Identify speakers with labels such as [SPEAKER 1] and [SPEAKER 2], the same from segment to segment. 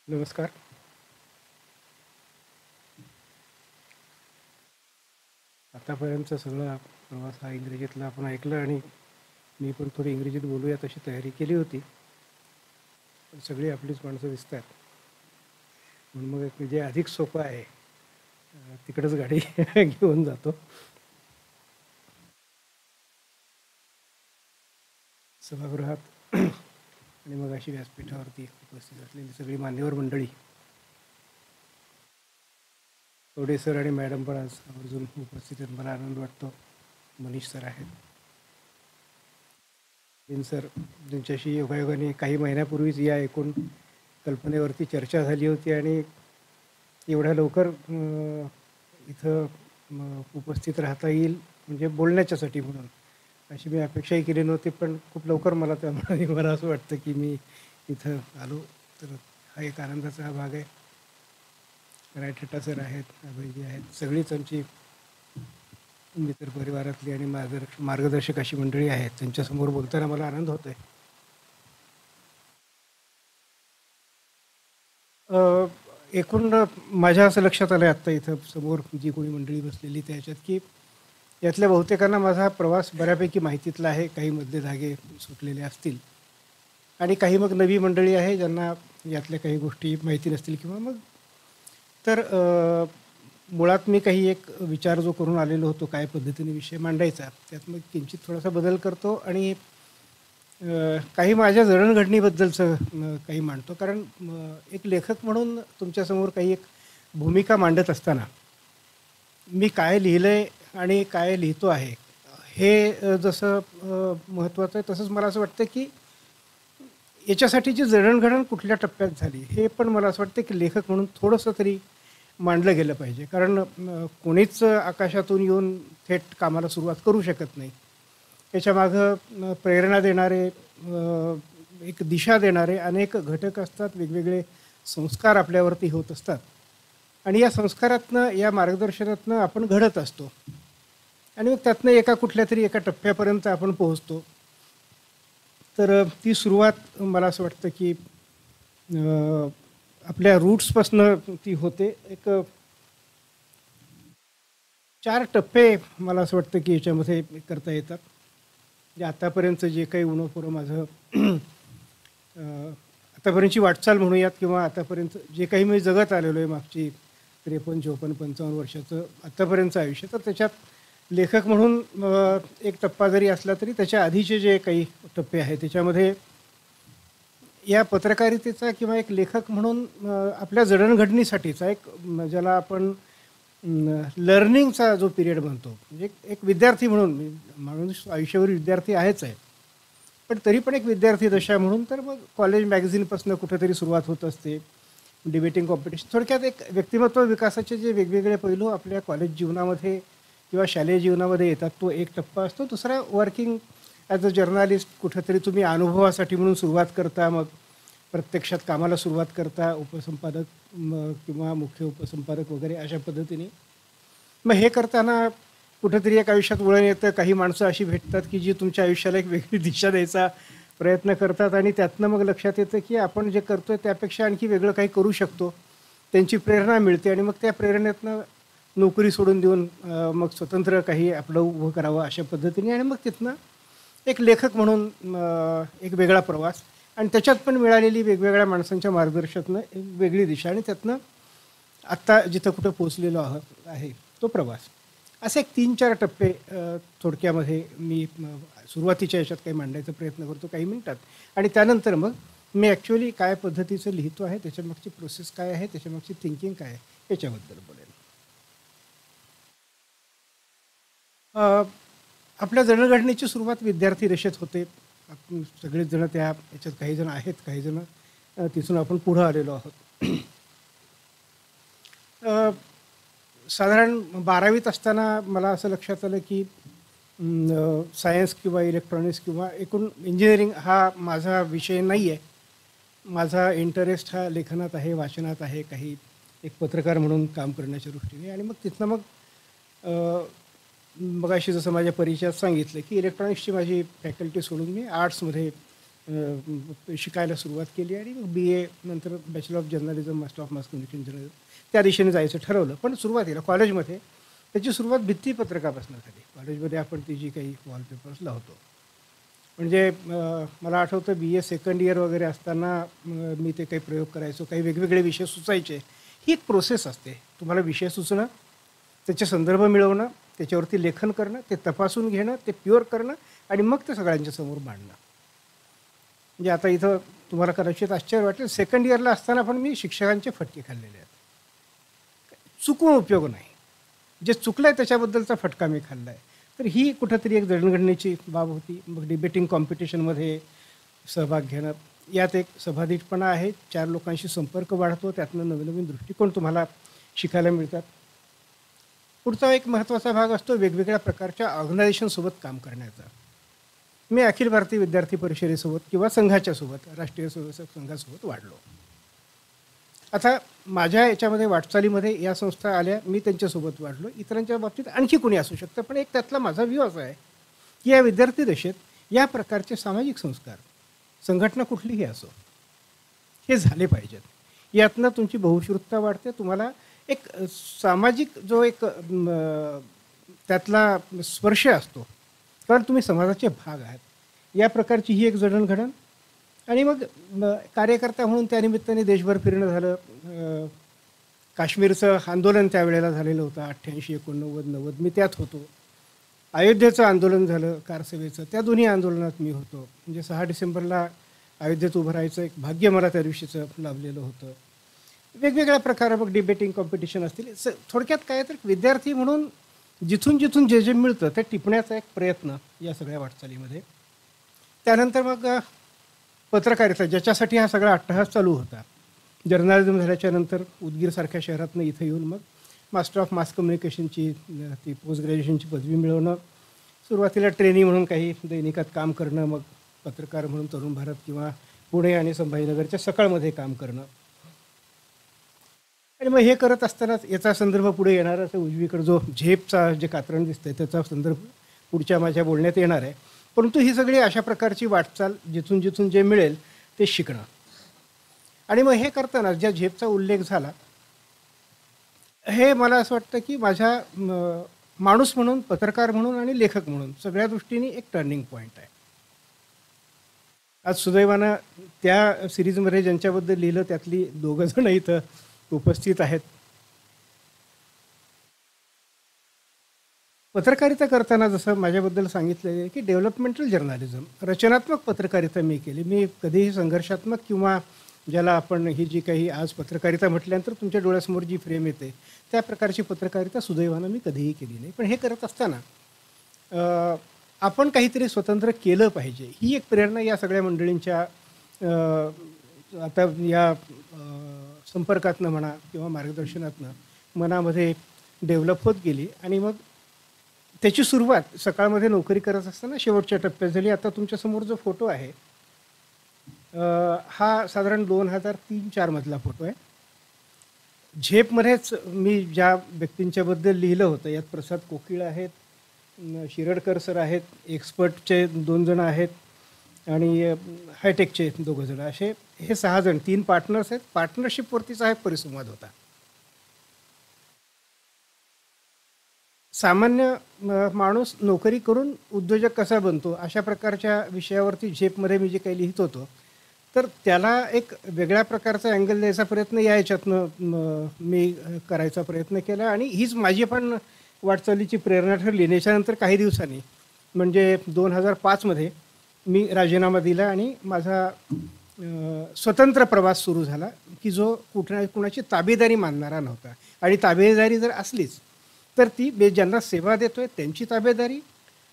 [SPEAKER 1] नमस्कार. आतापर्यंतचा सगळा प्रवास हा इंग्रजीतला आपण ऐकला आणि मी पण थोडी इंग्रजीत बोलूया तशी तयारी केली होती. पण सगळी आपलीच माणसं दिसतात. म्हणून मग एक म्हणजे अधिक सोपं आहे. तिकडंच गाडी घेऊन जातो. सभागृहात आणि मग अशी व्यासपीठावरती उपस्थित असलेली सगळी मान्यवर मंडळी. तोडे सर आणि मॅडम पण आज आवर्जून उपस्थित आहेत. मला आनंद वाटतो. मनीष सर आहेत. सर ज्यांच्याशी योगायोगाने काही महिन्यापूर्वीच या एकूण कल्पनेवरती चर्चा झाली होती आणि एवढ्या लवकर इथं उपस्थित राहता येईल म्हणजे बोलण्याच्यासाठी म्हणून अशी मी अपेक्षाही केली नव्हती, पण खूप लवकर मला त्यामुळे मला असं वाटतं की मी इथं आलो. तर हा एक आनंदाचा हा भाग आहे. रायठेटा सर आहेत, अभयजी आहेत, सगळीच आमची मित्र परिवारातली आणि मार्गदर्शक अशी मंडळी आहेत. त्यांच्यासमोर बोलताना मला आनंद होतोय. एकूण माझ्या असं लक्षात आलं आत्ता इथं समोर जी कोणी मंडळी बसलेली त्याच्यात की यातल्या बहुतेकांना माझा हा प्रवास बऱ्यापैकी माहितीतला आहे. काही मधले धागे सुटलेले असतील आणि काही मग नवी मंडळी आहे ज्यांना यातल्या काही गोष्टी माहिती नसतील किंवा मग तर मुळात मी काही एक विचार जो करून आलेलो होतो काय पद्धतीने विषय मांडायचा त्यात मग किंचित थोडासा बदल करतो आणि काही माझ्या जडणघडणीबद्दलचं काही मांडतो. कारण एक लेखक म्हणून तुमच्यासमोर काही एक भूमिका मांडत असताना मी काय लिहिलं आहे आणि काय लिहितो आहे हे जसं महत्त्वाचं आहे तसंच मला असं वाटतं की याच्यासाठीची जडणघडण कुठल्या टप्प्यात झाली हे पण मला असं वाटतं की लेखक म्हणून थोडंसं तरी मांडलं गेलं पाहिजे. कारण कोणीच आकाशातून येऊन थेट कामाला सुरुवात करू शकत नाही. त्याच्यामागं प्रेरणा देणारे एक दिशा देणारे अनेक घटक असतात. वेगवेगळे संस्कार आपल्यावरती होत असतात आणि या संस्कारातनं या मार्गदर्शनातनं आपण घडत असतो आणि मग त्यातनं एका कुठल्या तरी एका टप्प्यापर्यंत आपण पोहोचतो. तर ती सुरुवात मला असं वाटतं की आपल्या रूट्सपासनं ती होते. एक 4 टप्पे मला असं वाटतं की याच्यामध्ये करता येतात. म्हणजे आतापर्यंत जे काही उणं माझं आतापर्यंतची वाटचाल म्हणूयात किंवा आतापर्यंत जे काही मी जगत आलेलो आहे मागची 53, 54, 55 वर्षाचं आत्तापर्यंतचं आयुष्य, तर त्याच्यात लेखक म्हणून एक टप्पा जरी असला तरी त्याच्या आधीचे जे काही टप्पे आहेत त्याच्यामध्ये या पत्रकारितेचा किंवा एक लेखक म्हणून आपल्या जडणघडणीसाठीचा एक ज्याला आपण लर्निंगचा जो पिरियड म्हणतो म्हणजे एक विद्यार्थी म्हणून माणूस आयुष्यावर विद्यार्थी आहेच आहे, पण तरी पण एक विद्यार्थी दशा म्हणून तर मग कॉलेज मॅगझिनपासून कुठेतरी सुरुवात होत असते. डिबेटिंग कॉम्पिटिशन थोडक्यात एक व्यक्तिमत्व विकासाचे जे वेगवेगळे पैलू आपल्या कॉलेज जीवनामध्ये किंवा शालेय जीवनामध्ये येतात तो एक टप्पा असतो. दुसरा वर्किंग ॲज अ जर्नालिस्ट कुठेतरी तुम्ही अनुभवासाठी म्हणून सुरुवात करता, मग प्रत्यक्षात कामाला सुरुवात करता उपसंपादक किंवा मुख्य उपसंपादक वगैरे अशा पद्धतीने. मग हे करताना कुठेतरी एक आयुष्यात वळण येतं. काही माणसं अशी भेटतात की जी तुमच्या आयुष्याला एक वेगळी दिशा द्यायचा प्रयत्न करतात आणि त्यातनं मग लक्षात येतं की आपण जे करतो आहे त्यापेक्षा आणखी वेगळं काही करू शकतो. त्यांची प्रेरणा मिळते आणि मग त्या प्रेरणेतनं नोकरी सोडून देऊन मग स्वतंत्र काही आपलं उभं करावं अशा पद्धतीने आणि मग तिथनं एक लेखक म्हणून एक वेगळा प्रवास आणि त्याच्यात पण मिळालेली वेगवेगळ्या माणसांच्या मार्गदर्शनातनं एक वेगळी दिशा आणि त्यातनं आत्ता जिथं कुठं पोचलेलो आहे तो प्रवास. असे एक 3-4 टप्पे थोडक्यामध्ये मी सुरुवातीच्या याच्यात काही मांडायचा प्रयत्न करतो काही मिनिटात आणि त्यानंतर मग मी ॲक्च्युअली काय पद्धतीचं लिहितो आहे, त्याच्यामागची प्रोसेस काय आहे, त्याच्यामागची थिंकिंग काय आहे याच्याबद्दल बोलेन. आपल्या जडणघडणीची सुरुवात विद्यार्थी दशेत होते. आपण सगळेच जण त्या याच्यात काही जण आहेत, काही जण तिथून आपण पुढं आलेलो आहोत. साधारण 12वीत असताना मला असं लक्षात आलं की सायन्स किंवा इलेक्ट्रॉनिक्स किंवा एकूण इंजिनिअरिंग हा माझा विषय नाही आहे. माझा इंटरेस्ट हा लेखनात आहे, वाचनात आहे, काही एक पत्रकार म्हणून काम करण्याच्या दृष्टीने आणि मग तिथनं मग मगाशी जसं माझ्या परिचयात सांगितलं की इलेक्ट्रॉनिक्सची माझी फॅकल्टी सोडून मी आर्ट्समध्ये शिकायला सुरुवात केली आणि मग BA नंतर bachelor of journalism, master of mass communication journalism त्या दिशेने जायचं ठरवलं. पण सुरुवातीला कॉलेजमध्ये त्याची सुरुवात भित्तीपत्रकापासून झाली. कॉलेजमध्ये आपण ती जी काही वॉलपेपर्स लावतो. म्हणजे मला आठवतं BA सेकंड इयर वगैरे असताना मी ते काही प्रयोग करायचो. काही वेगवेगळे विषय सुचायचे. ही एक प्रोसेस असते. तुम्हाला विषय सुचणं, त्याचे संदर्भ मिळवणं, त्याच्यावरती लेखन करणं, ते तपासून घेणं, ते प्युअर करणं आणि मग ते सगळ्यांच्या समोर मांडणं. म्हणजे आता इथं तुम्हाला कदाचित आश्चर्य वाटेल, सेकंड इयरला असताना पण मी शिक्षकांचे फटके खाल्लेले आहेत. चुकून उपयोग नाही. जे चुकलं आहे त्याच्याबद्दलचा फटका मी खाल्ला आहे. तर ही कुठंतरी एक जडणघडणीची बाब होती. मग डिबेटिंग कॉम्पिटिशनमध्ये सहभाग घेणं, यात एक सभाधीटपणा आहे. 4 लोकांशी संपर्क वाढतो, त्यातनं नवीन नवीन दृष्टिकोन तुम्हाला शिकायला मिळतात. पुढचा एक महत्त्वाचा भाग असतो वेगवेगळ्या प्रकारच्या ऑर्गनायझेशनसोबत काम करण्याचा. मी अखिल भारतीय विद्यार्थी परिषदेसोबत किंवा संघाच्यासोबत, राष्ट्रीय स्वयंसेवक संघासोबत वाढलो. आता माझ्या याच्यामध्ये वाटचालीमध्ये या संस्था आल्या, मी त्यांच्यासोबत वाढलो. इतरांच्या बाबतीत आणखी कोणी असू शकतं, पण एक त्यातला माझा व्ह्यू असा आहे की या विद्यार्थी दशेत या प्रकारचे सामाजिक संस्कार, संघटना कुठलीही असो, हे झाले पाहिजेत. यातनं तुमची बहुश्रुतता वाढते. तुम्हाला एक सामाजिक जो एक त्यातला स्पर्श असतो, कारण तुम्ही समाजाचे भाग आहात. या प्रकारची ही एक जडणघडण. आणि मग कार्यकर्ता म्हणून त्यानिमित्ताने देशभर फिरणं झालं. काश्मीरचं आंदोलन त्यावेळेला झालेलं होतं 88, 89, 90. मी त्यात होतो. अयोध्येचं आंदोलन झालं कारसेवेचं, त्या दोन्ही आंदोलनात मी होतो. म्हणजे 6 डिसेंबरला अयोध्येत उभं राहायचं एक भाग्य मला त्या दिवशीचं लाभलेलं होतं. वेगवेगळ्या प्रकारे मग डिबेटिंग कॉम्पिटिशन असतील. थोडक्यात काय तर विद्यार्थी म्हणून जिथून जिथून जे जे मिळतं ते टिपण्याचा एक प्रयत्न या सगळ्या वाटचालीमध्ये. त्यानंतर मग पत्रकारिता, ज्याच्यासाठी हा सगळा अट्टहास चालू होता. जर्नलिझम झाल्याच्या नंतर उदगीरसारख्या शहरातनं इथं येऊन मग मास्टर ऑफ मास कम्युनिकेशनची ती पोस्ट ग्रॅज्युएशनची पदवी मिळवणं. सुरुवातीला ट्रेनी म्हणून काही दैनिकात काम करणं, मग पत्रकार म्हणून तरुण भारत किंवा पुणे आणि संभाजीनगरच्या सकाळमध्ये काम करणं. आणि मग हे करत असतानाच याचा संदर्भ पुढे येणार आहे. उजवीकडे जो झेपचा जे कात्रण दिसतंय त्याचा संदर्भ पुढच्या माझ्या बोलण्यात येणार आहे. परंतु ही सगळी अशा प्रकारची वाटचाल, जिथून जिथून जे मिळेल ते शिकणं. आणि मग हे करताना ज्या झेपचा उल्लेख झाला, हे मला असं वाटतं की माझ्या माणूस म्हणून, पत्रकार म्हणून आणि लेखक म्हणून सगळ्या दृष्टीने एक टर्निंग पॉईंट आहे. आज सुदैवानं त्या सिरीजमध्ये ज्यांच्याबद्दल लिहिलं त्यातली 2 जण इथं उपस्थित आहेत. पत्रकारिता करताना जसं माझ्याबद्दल सांगितलं आहे की डेव्हलपमेंटल जर्नलिझम, रचनात्मक पत्रकारिता मी केली. मी कधीही संघर्षात्मक किंवा ज्याला आपण ही जी काही आज पत्रकारिता म्हटल्यानंतर तुमच्या डोळ्यासमोर जी फ्रेम येते त्या प्रकारची पत्रकारिता सुदैवानं मी कधीही केली नाही. पण हे करत असताना आपण काहीतरी स्वतंत्र केलं पाहिजे, ही एक प्रेरणा या सगळ्या मंडळींच्या आता या संपर्कातनं म्हणा किंवा मार्गदर्शनातनं मनामध्ये डेव्हलप होत गेली. आणि मग त्याची सुरुवात सकाळमध्ये नोकरी करत असताना शेवटच्या टप्प्यात झाली. आता तुमच्यासमोर जो फोटो आहे हा साधारण 2003-04 मधला फोटो आहे. झेपमध्येच मी ज्या व्यक्तींच्याबद्दल लिहिलं होतं, यात प्रसाद कोकिळ आहेत, शिरडकर सर आहेत, एक्सपर्टचे 2 जण आहेत आणि हायटेकचे 2 जण, असे हे 6 जण, 3 पार्टनर्स आहेत. पार्टनरशिपवरतीचा हा परिसंवाद होता. सामान्य माणूस नोकरी करून उद्योजक कसा बनतो, अशा प्रकारच्या विषयावरती झेपमध्ये मी जे काही लिहित होतो, तर त्याला एक वेगळ्या प्रकारचा अँगल द्यायचा प्रयत्न या याच्यातनं मी करायचा प्रयत्न केला. आणि हीच माझी पण वाटचालीची प्रेरणा ठरली. याच्यानंतर काही दिवसांनी म्हणजे 2005 मी राजीनामा दिला आणि माझा स्वतंत्र प्रवास सुरू झाला की जो कुणाची ताबेदारी मानणारा नव्हता. आणि ताबेदारी जर असलीच तर ती ज्यांना सेवा देतोय त्यांची ताबेदारी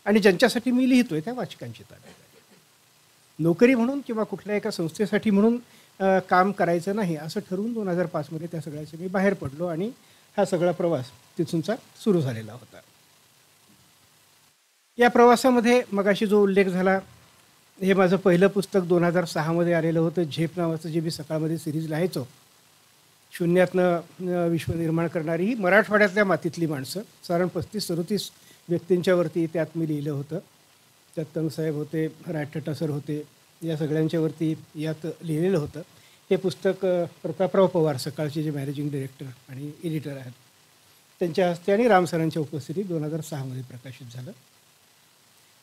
[SPEAKER 1] आणि ज्यांच्यासाठी मी लिहितोय त्या वाचकांची ताबेदारी. नोकरी म्हणून किंवा कुठल्या एका संस्थेसाठी म्हणून काम करायचं नाही असं ठरवून 2005 त्या सगळ्याचे मी बाहेर पडलो आणि हा सगळा प्रवास तिथूनचा सुरू झालेला होता. या प्रवासामध्ये मगाशी जो उल्लेख झाला, हे माझं पहिलं पुस्तक 2006 आलेलं होतं. झेप नावाचं जे मी सकाळमध्ये सिरीज लिहायचो, शून्यातनं विश्व निर्माण करणारी ही मराठवाड्यातल्या मातीतली माणसं, साधारण 35-37 व्यक्तींच्यावरती त्यात मी लिहिलं होतं. त्यात तंगसाहेब होते, रायटटा सर होते, या सगळ्यांच्यावरती यात लिहिलेलं होतं. हे पुस्तक प्रतापराव पवार सकाळचे जे मॅनेजिंग डायरेक्टर आणि एडिटर आहेत त्यांच्या हस्ते आणि राम सरांच्या उपस्थितीत 2006 प्रकाशित झालं.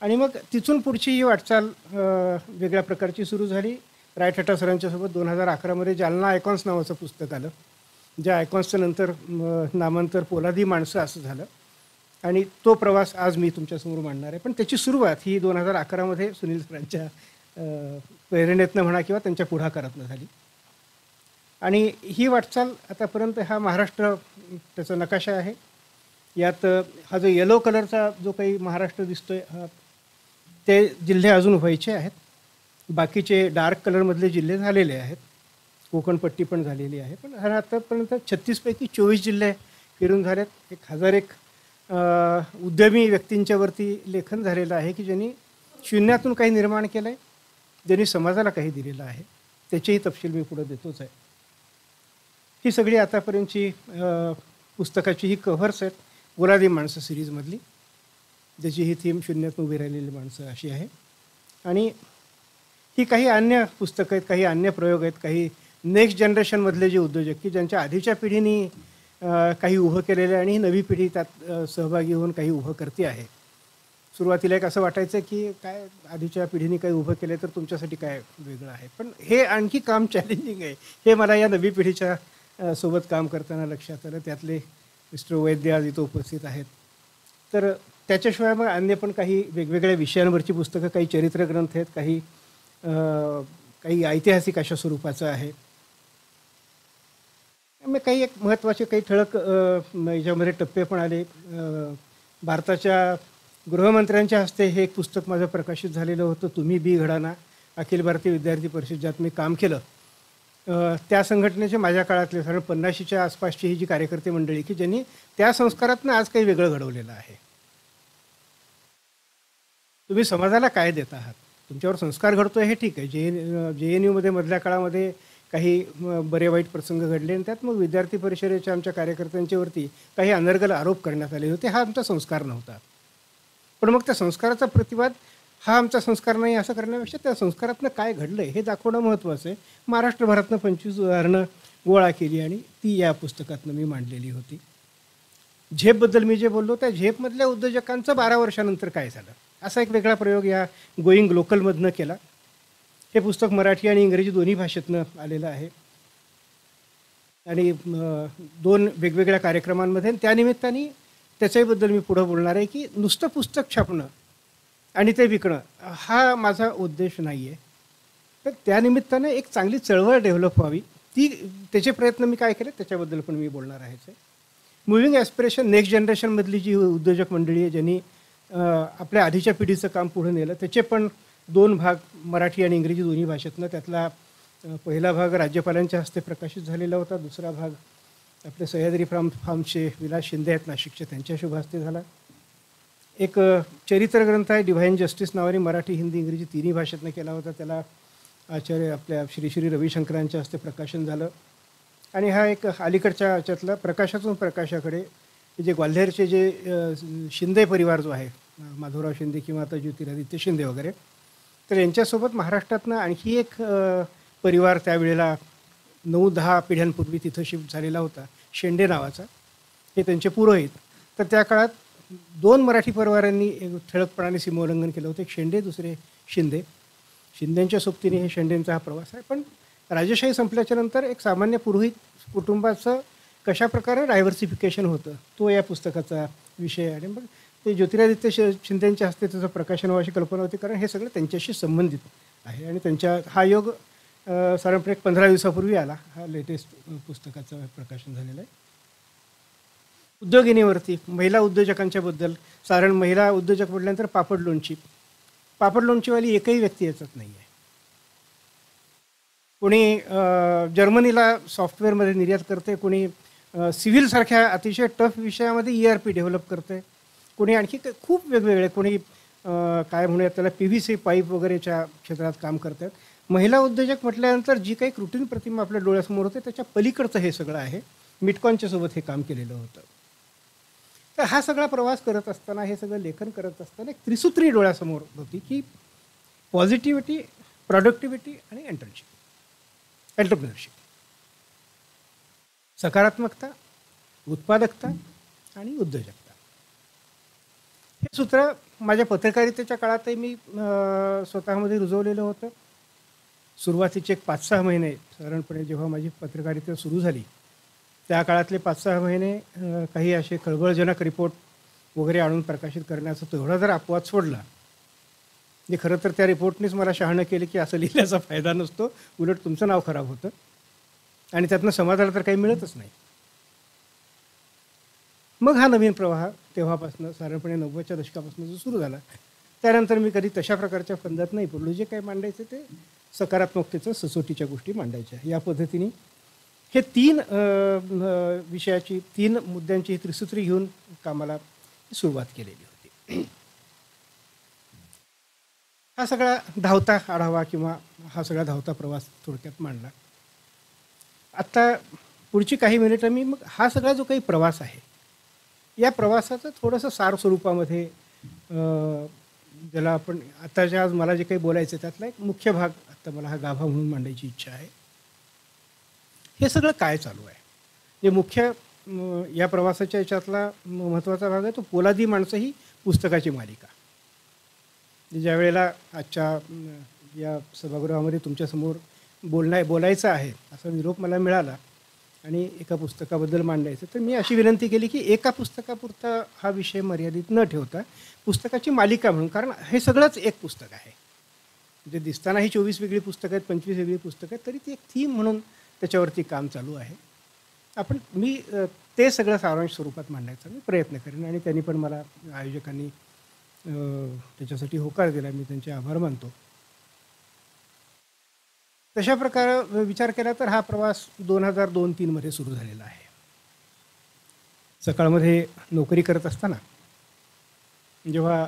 [SPEAKER 1] आणि मग तिथून पुढची ही वाटचाल वेगळ्या प्रकारची सुरू झाली. रायठटा सरांच्यासोबत 2011 जालना आयकॉन्स नावाचं पुस्तक आलं. ज्या आयकॉन्सचं नंतर नामांतर पोलादी माणसं असं झालं. आणि तो प्रवास आज मी तुमच्यासमोर मांडणार आहे. पण त्याची सुरुवात ही 2011 सुनील सरांच्या प्रेरणेतनं म्हणा किंवा त्यांच्या पुढाकारातनं झाली. आणि ही वाटचाल आतापर्यंत हा महाराष्ट्र त्याचा नकाशा आहे. यात हा जो येलो कलरचा जो काही महाराष्ट्र दिसतोय ते जिल्हे अजून व्हायचे आहेत. बाकीचे डार्क कलरमधले जिल्हे झालेले आहेत. कोकणपट्टी पण झालेली आहे. पण हा आतापर्यंत 36 पैकी 24 जिल्हे फिरून झालेत. 1001 उद्यमी व्यक्तींच्यावरती लेखन झालेलं आहे की ज्यांनी शून्यातून काही निर्माण केलं आहे, ज्यांनी समाजाला काही दिलेलं आहे. त्याचेही तपशील मी पुढे देतोच आहे. ही सगळी आतापर्यंतची पुस्तकाची ही कव्हर्स आहेत पोलादी माणसं सिरीजमधली, ज्याची ही थीम शून्यातून उभी राहिलेली माणसं अशी आहे. आणि ही काही अन्य पुस्तकं आहेत, काही अन्य प्रयोग आहेत, काही नेक्स्ट जनरेशनमधले जे उद्योजक की ज्यांच्या आधीच्या पिढीनी काही उभं केलेलं आहे आणि ही नवी पिढी त्यात सहभागी होऊन काही उभं करते आहे. सुरुवातीला एक असं वाटायचं की काय आधीच्या पिढीने काही उभं केलं तर तुमच्यासाठी काय वेगळं आहे. पण हे आणखी काम चॅलेंजिंग आहे हे मला या नवी पिढीच्या सोबत काम करताना लक्षात आलं. त्यातले मिस्टर वैद्य आज इथं उपस्थित आहेत. तर त्याच्याशिवाय मग अन्य पण काही वेगवेगळ्या विषयांवरची पुस्तकं, काही चरित्रग्रंथ आहेत, काही ऐतिहासिक अशा स्वरूपाचं आहे. मग काही एक महत्त्वाचे काही ठळक याच्यामध्ये टप्पे पण आले. भारताच्या गृहमंत्र्यांच्या हस्ते हे एक पुस्तक माझं प्रकाशित झालेलं होतं, तुम्ही बी घडाना, अखिल भारतीय विद्यार्थी परिषद, ज्यात मी काम केलं. त्या संघटनेचे माझ्या काळातले साधारण 50च्या आसपासची ही जी कार्यकर्ते मंडळी की ज्यांनी त्या संस्कारातनं आज काही वेगळं घडवलेलं आहे. तुम्ही समाजाला काय देत आहात, तुमच्यावर संस्कार घडतोय हे ठीक आहे. JNU मधल्या काळामध्ये काही बरे वाईट प्रसंग घडले आणि त्यात मग विद्यार्थी परिषदेच्या आमच्या कार्यकर्त्यांच्यावरती काही अनर्गल आरोप करण्यात आले होते. हा आमचा संस्कार नव्हता. पण मग त्या संस्काराचा प्रतिवाद हा आमचा संस्कार नाही असं करण्यापेक्षा त्या संस्कारातनं काय घडलं हे दाखवणं महत्त्वाचं आहे. महाराष्ट्रभरातनं 25 उदाहरणं गोळा केली आणि ती या पुस्तकातनं मी मांडलेली होती. झेपबद्दल मी जे बोललो त्या झेपमधल्या उद्योजकांचं 12 वर्षानंतर काय झालं असा एक वेगळा प्रयोग या गोईंग लोकलमधनं केला. हे पुस्तक मराठी आणि इंग्रजी दोन्ही भाषेतनं आलेलं आहे आणि 2 वेगवेगळ्या कार्यक्रमांमध्ये. त्यानिमित्ताने त्याच्याबद्दल मी पुढं बोलणार आहे की नुसतं पुस्तक छापणं आणि ते विकणं हा माझा उद्देश नाही आहे. तर त्यानिमित्तानं एक चांगली चळवळ डेव्हलप व्हावी त्याचे प्रयत्न मी काय केले त्याच्याबद्दल पण मी बोलणार आहे. मुव्हिंग ॲस्पिरेशन नेक्स्ट जनरेशनमधली जी उद्योजक मंडळी आहे ज्यांनी आपल्या आधीच्या पिढीचं काम पुढे नेलं त्याचे पण 2 भाग मराठी आणि इंग्रजी दोन्ही भाषेतनं. त्यातला पहिला भाग राज्यपालांच्या हस्ते प्रकाशित झालेला होता. दुसरा भाग आपले सह्याद्री फार्मचे विलास शिंदे आहेत नाशिकचे, त्यांच्या शुभ हस्ते झाला. एक चरित्रग्रंथ आहे डिव्हाइन जस्टिस नावाने, मराठी हिंदी इंग्रजी तिन्ही भाषेतनं केला होता. त्याला आचार्य आपल्या श्री रविशंकरांच्या हस्ते प्रकाशन झालं. आणि हा एक अलीकडच्या याच्यातला प्रकाशातून प्रकाशाकडे जे ग्वाल्हेरचे जे शिंदे परिवार जो आहे, माधवराव शिंदे किंवा आता ज्योतिरादित्य शिंदे वगैरे, तर यांच्यासोबत महाराष्ट्रातनं आणखी एक परिवार त्यावेळेला 9-10 पिढ्यांपूर्वी तिथं शिफ्ट झालेला होता, शेंडे नावाचा. हे त्यांचे पुरोहित. तर त्या काळात 2 मराठी परिवारांनी ठळकपणाने सीमोल्लंघन केलं होतं. एक शेंडे, दुसरे शिंदे. शिंदेंच्या सोबतीने हे शेंडेंचा हा प्रवास आहे. पण राजेशाही संपल्याच्या नंतर एक सामान्य पुरोहित कुटुंबाचं कशाप्रकारे डायव्हर्सिफिकेशन होतं तो या पुस्तकाचा विषय आहे. आणि मग ते ज्योतिरादित्य शिंदेंच्या हस्ते त्याचं प्रकाशन व्हावं अशी कल्पना होती, कारण हे सगळं त्यांच्याशी संबंधित आहे. आणि त्यांच्या हा योग साधारणपणे 15 दिवसापूर्वी आला. हा लेटेस्ट पुस्तकाचं प्रकाशन झालेलं आहे. उद्योगिनीवरती महिला उद्योजकांच्याबद्दल, साधारण महिला उद्योजक म्हटल्यानंतर पापड लोणचीवाली एकही व्यक्ती याच्यात नाही आहे. कोणी जर्मनीला सॉफ्टवेअरमध्ये निर्यात करते, कोणी सिव्हिलसारख्या अतिशय टफ विषयामध्ये ERP डेव्हलप करते, कोणी आणखी खूप वेगवेगळे, कोणी काय म्हणूयात त्याला PVC पाईप वगैरेच्या क्षेत्रात काम करतात. महिला उद्योजक म्हटल्यानंतर जी काही कृत्रिम प्रतिमा आपल्या डोळ्यासमोर होते त्याच्या पलीकडचं हे सगळं आहे. मिटकॉनच्या सोबत हे काम केलेलं होतं. तर हा सगळा प्रवास करत असताना, हे सगळं लेखन करत असताना एक त्रिसूत्री डोळ्यासमोर होती की पॉझिटिव्हिटी, प्रॉडक्टिव्हिटी आणि एंटरप्रिनरशिप. सकारात्मकता, उत्पादकता आणि उद्योजकता. हे सूत्र माझ्या पत्रकारितेच्या काळातही मी स्वतःमध्ये रुजवलेलं होतं. सुरुवातीचे एक 5-6 महिने साधारणपणे जेव्हा माझी पत्रकारिता सुरू झाली त्या काळातले 5-6 महिने काही असे खळबळजनक रिपोर्ट वगैरे आणून प्रकाशित करण्याचा तेवढा जर अपवाद सोडला, म्हणजे खरं तर त्या रिपोर्टनेच मला शहाणं केलं की असं लिहिल्याचा फायदा नसतो, उलट तुमचं नाव खराब होतं आणि त्यातनं समाजाला तर काही मिळतच नाही. मग हा नवीन प्रवाह तेव्हापासून साधारणपणे 90च्या दशकापासून जो सुरू झाला, त्यानंतर मी कधी तशा प्रकारच्या फंदात नाही पडलो. जे काही मांडायचं ते सकारात्मकतेचं, सचोटीच्या गोष्टी मांडायच्या. या पद्धतीने हे 3 विषयाची, 3 मुद्द्यांची त्रिसूत्री घेऊन कामाला सुरुवात केलेली होती. हा सगळा धावता आढावा किंवा हा सगळा धावता प्रवास थोडक्यात मांडला. आत्ता पुढची काही मिनिटं मी मग हा सगळा जो काही प्रवास आहे, या प्रवासाचं थोडंसं सार स्वरूपामध्ये ज्याला आपण आत्ताच्या आज मला जे काही बोलायचं आहे त्यातला एक मुख्य भाग आत्ता मला हा गाभा म्हणून मांडायची इच्छा आहे. हे सगळं काय चालू आहे, जे मुख्य या प्रवासाच्या याच्यातला महत्त्वाचा भाग आहे तो पोलादी माणसं ही पुस्तकाची मालिका. ज्या वेळेला आजच्या या सभागृहामध्ये तुमच्यासमोर बोलायचं आहे असा निरोप मला मिळाला आणि एका पुस्तकाबद्दल मांडायचं, तर मी अशी विनंती केली की एका पुस्तकापुरता हा विषय मर्यादित न ठेवता पुस्तकाची मालिका म्हणून, कारण हे सगळंच एक पुस्तक आहे. म्हणजे दिसतानाही 24 वेगळी पुस्तकं आहेत, 25 वेगळी पुस्तकं आहेत, तरी ती एक थीम म्हणून त्याच्यावरती काम चालू आहे. मी ते सगळं सारांश स्वरूपात मांडायचा मी प्रयत्न करेन आणि त्यांनी पण मला, आयोजकांनी त्याच्यासाठी होकार दिला, मी त्यांचे आभार मानतो. तशा प्रकारे विचार केला तर हा प्रवास 2002-03 मध्ये सुरू झालेला आहे. सकाळमध्ये नोकरी करत असताना जेव्हा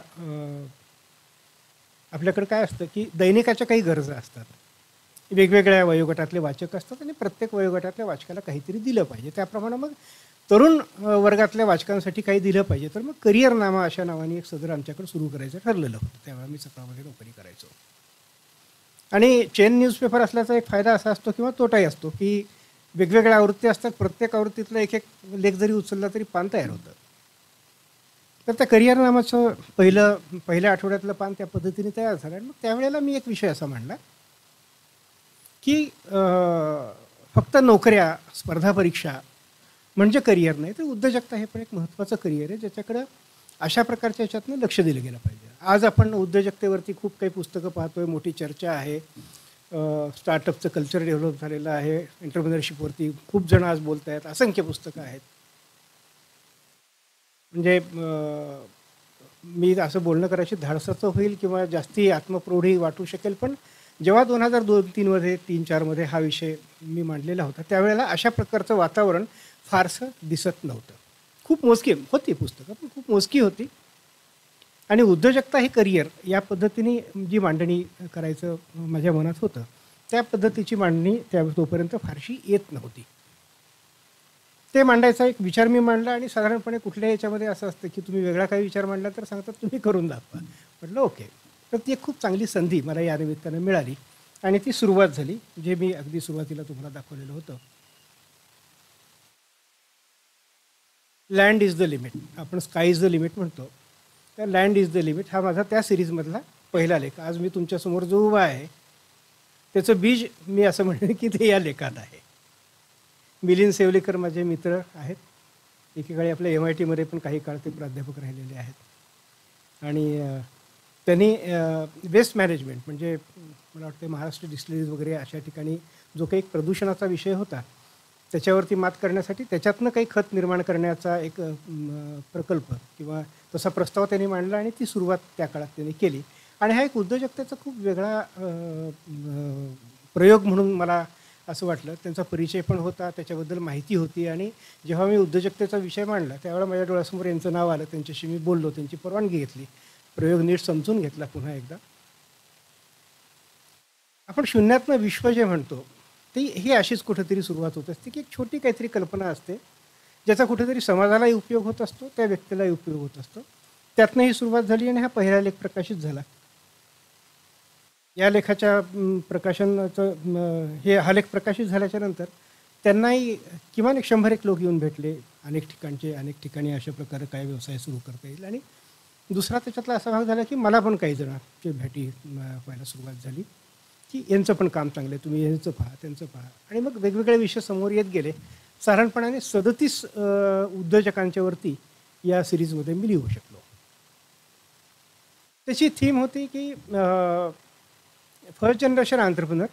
[SPEAKER 1] आपल्याकडे काय असतं की दैनिकाच्या काही गरजा असतात, वेगवेगळ्या वयोगटातले वाचक असतात आणि प्रत्येक वयोगटातल्या वाचकाला काहीतरी दिलं पाहिजे. त्याप्रमाणे मग तरुण वर्गातल्या वाचकांसाठी काही दिलं पाहिजे, तर मग करिअर नामा अशा नावाने एक सदर आमच्याकडे सुरू करायचं ठरलेलं होतं. त्यावेळेला मी सकाळमध्ये नोकरी करायचो. आणि चेन न्यूजपेपर असल्याचा एक फायदा असा असतो किंवा तोटाही असतो की वेगवेगळ्या आवृत्ती असतात, प्रत्येक आवृत्तीतला एक लेख जरी उचलला तरी पान तयार होतं. तर त्या करिअर नामाचं पहिल्या आठवड्यातलं पान त्या पद्धतीने तयार झालं. आणि मग त्यावेळेला मी एक विषय असा मांडला की फक्त नोकऱ्या, स्पर्धा परीक्षा म्हणजे करिअर नाही, तर उद्योजकता हे पण एक महत्त्वाचं करिअर आहे, ज्याच्याकडं अशा प्रकारच्या ह्याच्यातनं लक्ष दिलं गेलं पाहिजे. आज आपण उद्योजकतेवरती खूप काही पुस्तकं पाहतोय, मोठी चर्चा आहे, स्टार्टअपचं कल्चर डेव्हलप झालेलं आहे, एंटरप्रिनरशिपवरती खूप जण आज बोलत आहेत, असंख्य पुस्तकं आहेत. म्हणजे मी असं बोलणं करायची धाडसाचं होईल किंवा जास्ती आत्मप्रौढी वाटू शकेल, पण जेव्हा 2002-03 मध्ये 3-4 मध्ये हा विषय मी मांडलेला होता त्यावेळेला अशा प्रकारचं वातावरण फारसं दिसत नव्हतं. खूप मोजकी होती पुस्तकं, पण खूप मोजकी होती. आणि उद्योजकता हे करिअर या पद्धतीने जी मांडणी करायचं माझ्या मनात होतं, त्या पद्धतीची मांडणी तोपर्यंत फारशी येत नव्हती. ते मांडायचा एक विचार मी मांडला आणि साधारणपणे कुठल्याही याच्यामध्ये असं असतं की तुम्ही वेगळा काही विचार मांडला तर सांगतात तुम्ही करून दाखवा. म्हटलं ओके. तर ती एक खूप चांगली संधी मला या निमित्तानं मिळाली आणि ती सुरुवात झाली, जे मी अगदी सुरुवातीला तुम्हाला दाखवलेलं होतं. लँड इज द लिमिट, आपण स्काय इज द लिमिट म्हणतो, त्या लँड इज द लिमिट हा माझा त्या सिरीजमधला पहिला लेख. आज मी तुमच्यासमोर जो उभा आहे त्याचं बीज मी असं म्हणेन की ते या लेखात आहे. मिलिंद सेवलेकर माझे मित्र आहेत, एकेकाळी आपल्या MITमध्ये पण काही काळ ते प्राध्यापक राहिलेले आहेत. आणि त्यांनी वेस्ट मॅनेजमेंट म्हणजे मला वाटतं महाराष्ट्र डिस्टिलरीज वगैरे अशा ठिकाणी जो काही प्रदूषणाचा विषय होता त्याच्यावरती मात करण्यासाठी त्याच्यातनं काही खत निर्माण करण्याचा एक प्रकल्प किंवा तसा प्रस्ताव त्यांनी मांडला आणि ती सुरुवात त्या काळात त्यांनी केली. आणि हा एक उद्योजकतेचा खूप वेगळा प्रयोग म्हणून मला असं वाटलं. त्यांचा परिचय पण होता, त्याच्याबद्दल माहिती होती. आणि जेव्हा मी उद्योजकतेचा विषय मांडला त्यावेळेला माझ्या डोळ्यासमोर यांचं नाव आलं, त्यांच्याशी मी बोललो, त्यांची परवानगी घेतली, प्रयोग नीट समजून घेतला पुन्हा एकदा. आपण शून्यातनं विश्व जे म्हणतो ती ही अशीच कुठेतरी सुरुवात होत असते की एक छोटी काहीतरी कल्पना असते ज्याचा कुठेतरी समाजालाही उपयोग होत असतो, त्या व्यक्तीलाही उपयोग होत असतो. त्यातनं ही सुरुवात झाली आणि हा पहिला लेख प्रकाशित झाला. या लेखाच्या प्रकाशनाचं हे हा लेख प्रकाशित झाल्याच्या नंतर त्यांनाही किमान 100-1 लोक येऊन भेटले. अनेक ठिकाणचे, अनेक ठिकाणी अशा प्रकारे काय व्यवसाय सुरू करता येईल. आणि दुसरा त्याच्यातला असा भाग झाला की मला पण काही जणांची भेटी व्हायला सुरुवात झाली की यांचं पण काम चांगलं आहे, तुम्ही यांचं पहा, त्यांचं पहा. आणि मग वेगवेगळे विषय समोर येत गेले. साधारणपणाने 37 उद्योजकांच्यावरती या सिरीजमध्ये मी लिहू शकलो. त्याची थीम होती की first generation entrepreneur